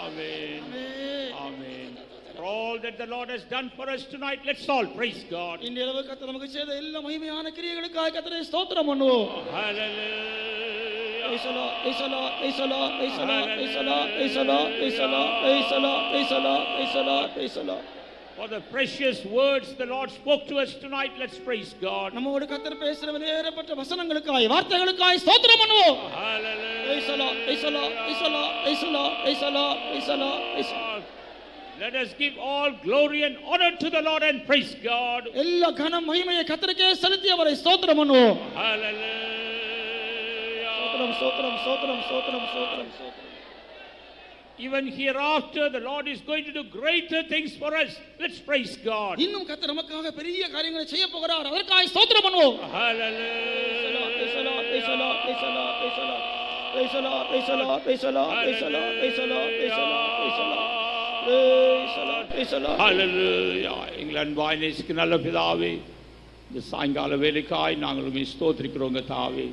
Amen. Amen. For all that the Lord has done for us tonight, let's all praise God. இந்த இரவு கர்த்தர் நமக்கு செய்த எல்லா மகிமையான கிரியைகளுக்காக கர்த்தரை ஸ்தோத்திரம் பண்ணுவோம். Hallelujah. ஐசலா ஐசலா ஐசலா ஐசலா ஐசலா ஐசலா ஐசலா ஐசலா ஐசலா ஐசலா ஐசலா. For the precious words the Lord spoke to us tonight, let's praise God. நம்மோடு கர்த்தர் பேசுற விலையேறப்பட்ட வசனங்களுக்காய் வார்த்தைகளுக்காய் ஸ்தோத்திரம் பண்ணுவோம். Hallelujah. ஐசலா ஐசலா ஐசலா ஐசலா ஐசலா ஐசலா ஐசலா. Let us give all glory and honor to the Lord and praise God. எல்லா கனம் மகிமையை கர்த்தருக்கே செலுத்தி அவரை ஸ்தோத்திரம் பண்ணுவோம். Hallelujah. ஸ்தோத்திரம் ஸ்தோத்திரம் ஸ்தோத்திரம் ஸ்தோத்திரம் ஸ்தோத்திரம் ஸ்தோத்திரம். Even hereafter, the Lord is going to do greater things for us. Let's praise God. இன்னும் கர்த்தர் நமக்காக பெரிய காரியங்களை செய்ய போகிறார். அதற்காக ஸ்தோத்திரம் பண்ணுவோம். Hallelujah. Praise the Lord, praise the Lord, praise the Lord, praise the Lord. Praise the Lord, praise the Lord, praise the Lord, praise the Lord, praise the Lord, praise the Lord, praise the Lord. Praise the Lord, praise the Lord. Hallelujah. எங்கள் அன்பாய் நேசிக்கிற நல்ல பிதாவே, இந்த சாயங்கால வேலைக்காய் நாங்கள் உம்மை ஸ்தோத்திரிக்கிறோங்க தாவே.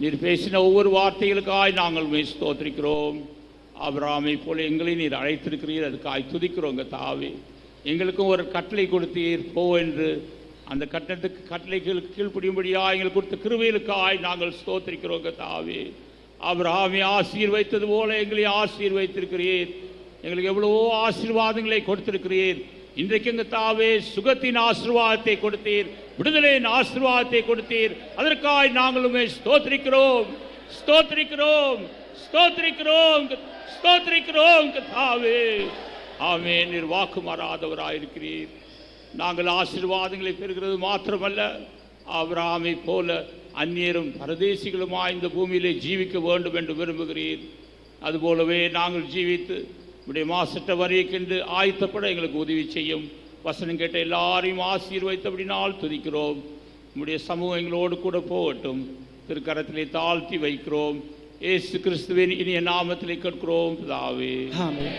நீர் பேசின ஒவ்வொரு வார்த்தைகளுக்காய் நாங்கள் உம்மை ஸ்தோத்திரிக்கிறோம். ஆபிரகாமை போல எங்களை நீர் அழைத்திருக்கிறீர், அதுக்காய் துதிக்கிறோங்க தாவே. எங்களுக்கும் ஒரு கட்டளை கொடுத்தீர், போ என்று. அந்த கட்டளைகளுக்கு கீழ்ப்படியும்படியாக எங்களுக்கு கொடுத்த கிருபைகளுக்காய் நாங்கள் ஸ்தோத்திரிக்கிறோங்க தாவே. ஆபிரகாமை ஆசீர்வைத்தது போல எங்களை ஆசீர்வைத்திருக்கிறீர். எங்களுக்கு எவ்வளவோ ஆசீர்வாதங்களை கொடுத்திருக்கிறீர். இன்றைக்கு எங்க தாவே சுகத்தின் ஆசீர்வாதத்தை கொடுத்தீர், விடுதலையின் ஆசீர்வாதத்தை கொடுத்தீர். அதற்காய் நாங்களுமே ஸ்தோத்திரிக்கிறோம், ஸ்தோத்திரிக்கிறோம், ஸ்தோத்திரிக்கிறோம், ஸ்தோத்திரிக்கிறோம் கர்த்தாவே. ஆமென். நீர் வாக்கு மாறாதவராயிருக்கிறீர். நாங்கள் ஆசீர்வாதங்களை பெறுகிறது மாத்திரமல்ல, ஆபிரகாமை போல அந்நியரும் பரதேசிகளுமாய் இந்த பூமியிலே ஜீவிக்க வேண்டும் என்று விரும்புகிறீர். அதுபோலவே நாங்கள் ஜீவித்து உடைய மாசற்ற வரையென்று ஆயத்தப்பட எங்களுக்கு உதவி செய்யும். வசனம் கேட்ட எல்லாரையும் ஆசீர்வைத்தபடினால் துதிக்கிறோம். உம்முடைய சமூகம் எங்களோடு கூட போகட்டும். திருக்கரத்திலே தாழ்த்தி வைக்கிறோம். இயேசு கிறிஸ்துவின் இனிய நாமத்திலே கேட்கிறோம் பிதாவே. ஆமென்.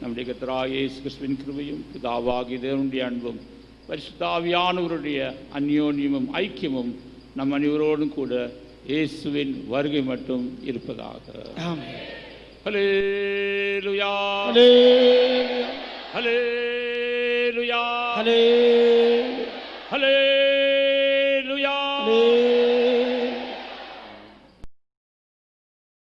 நம்முடைய கர்த்தராகிய இயேசு கிறிஸ்துவின் கிருபையும் பிதாவாகிய தேவனுடைய அன்பும் பரிசுத்த ஆவியானவருடைய அந்யோன்யமும் ஐக்கியமும் நம் அனைவரோடும் கூட இயேசுவின் வருகை மட்டும் இருப்பதாக. ஆமென். ஹல்லேலூயா, ஹல்லேலூயா, ஹல்லேலூயா, ஹல்லேலூயா.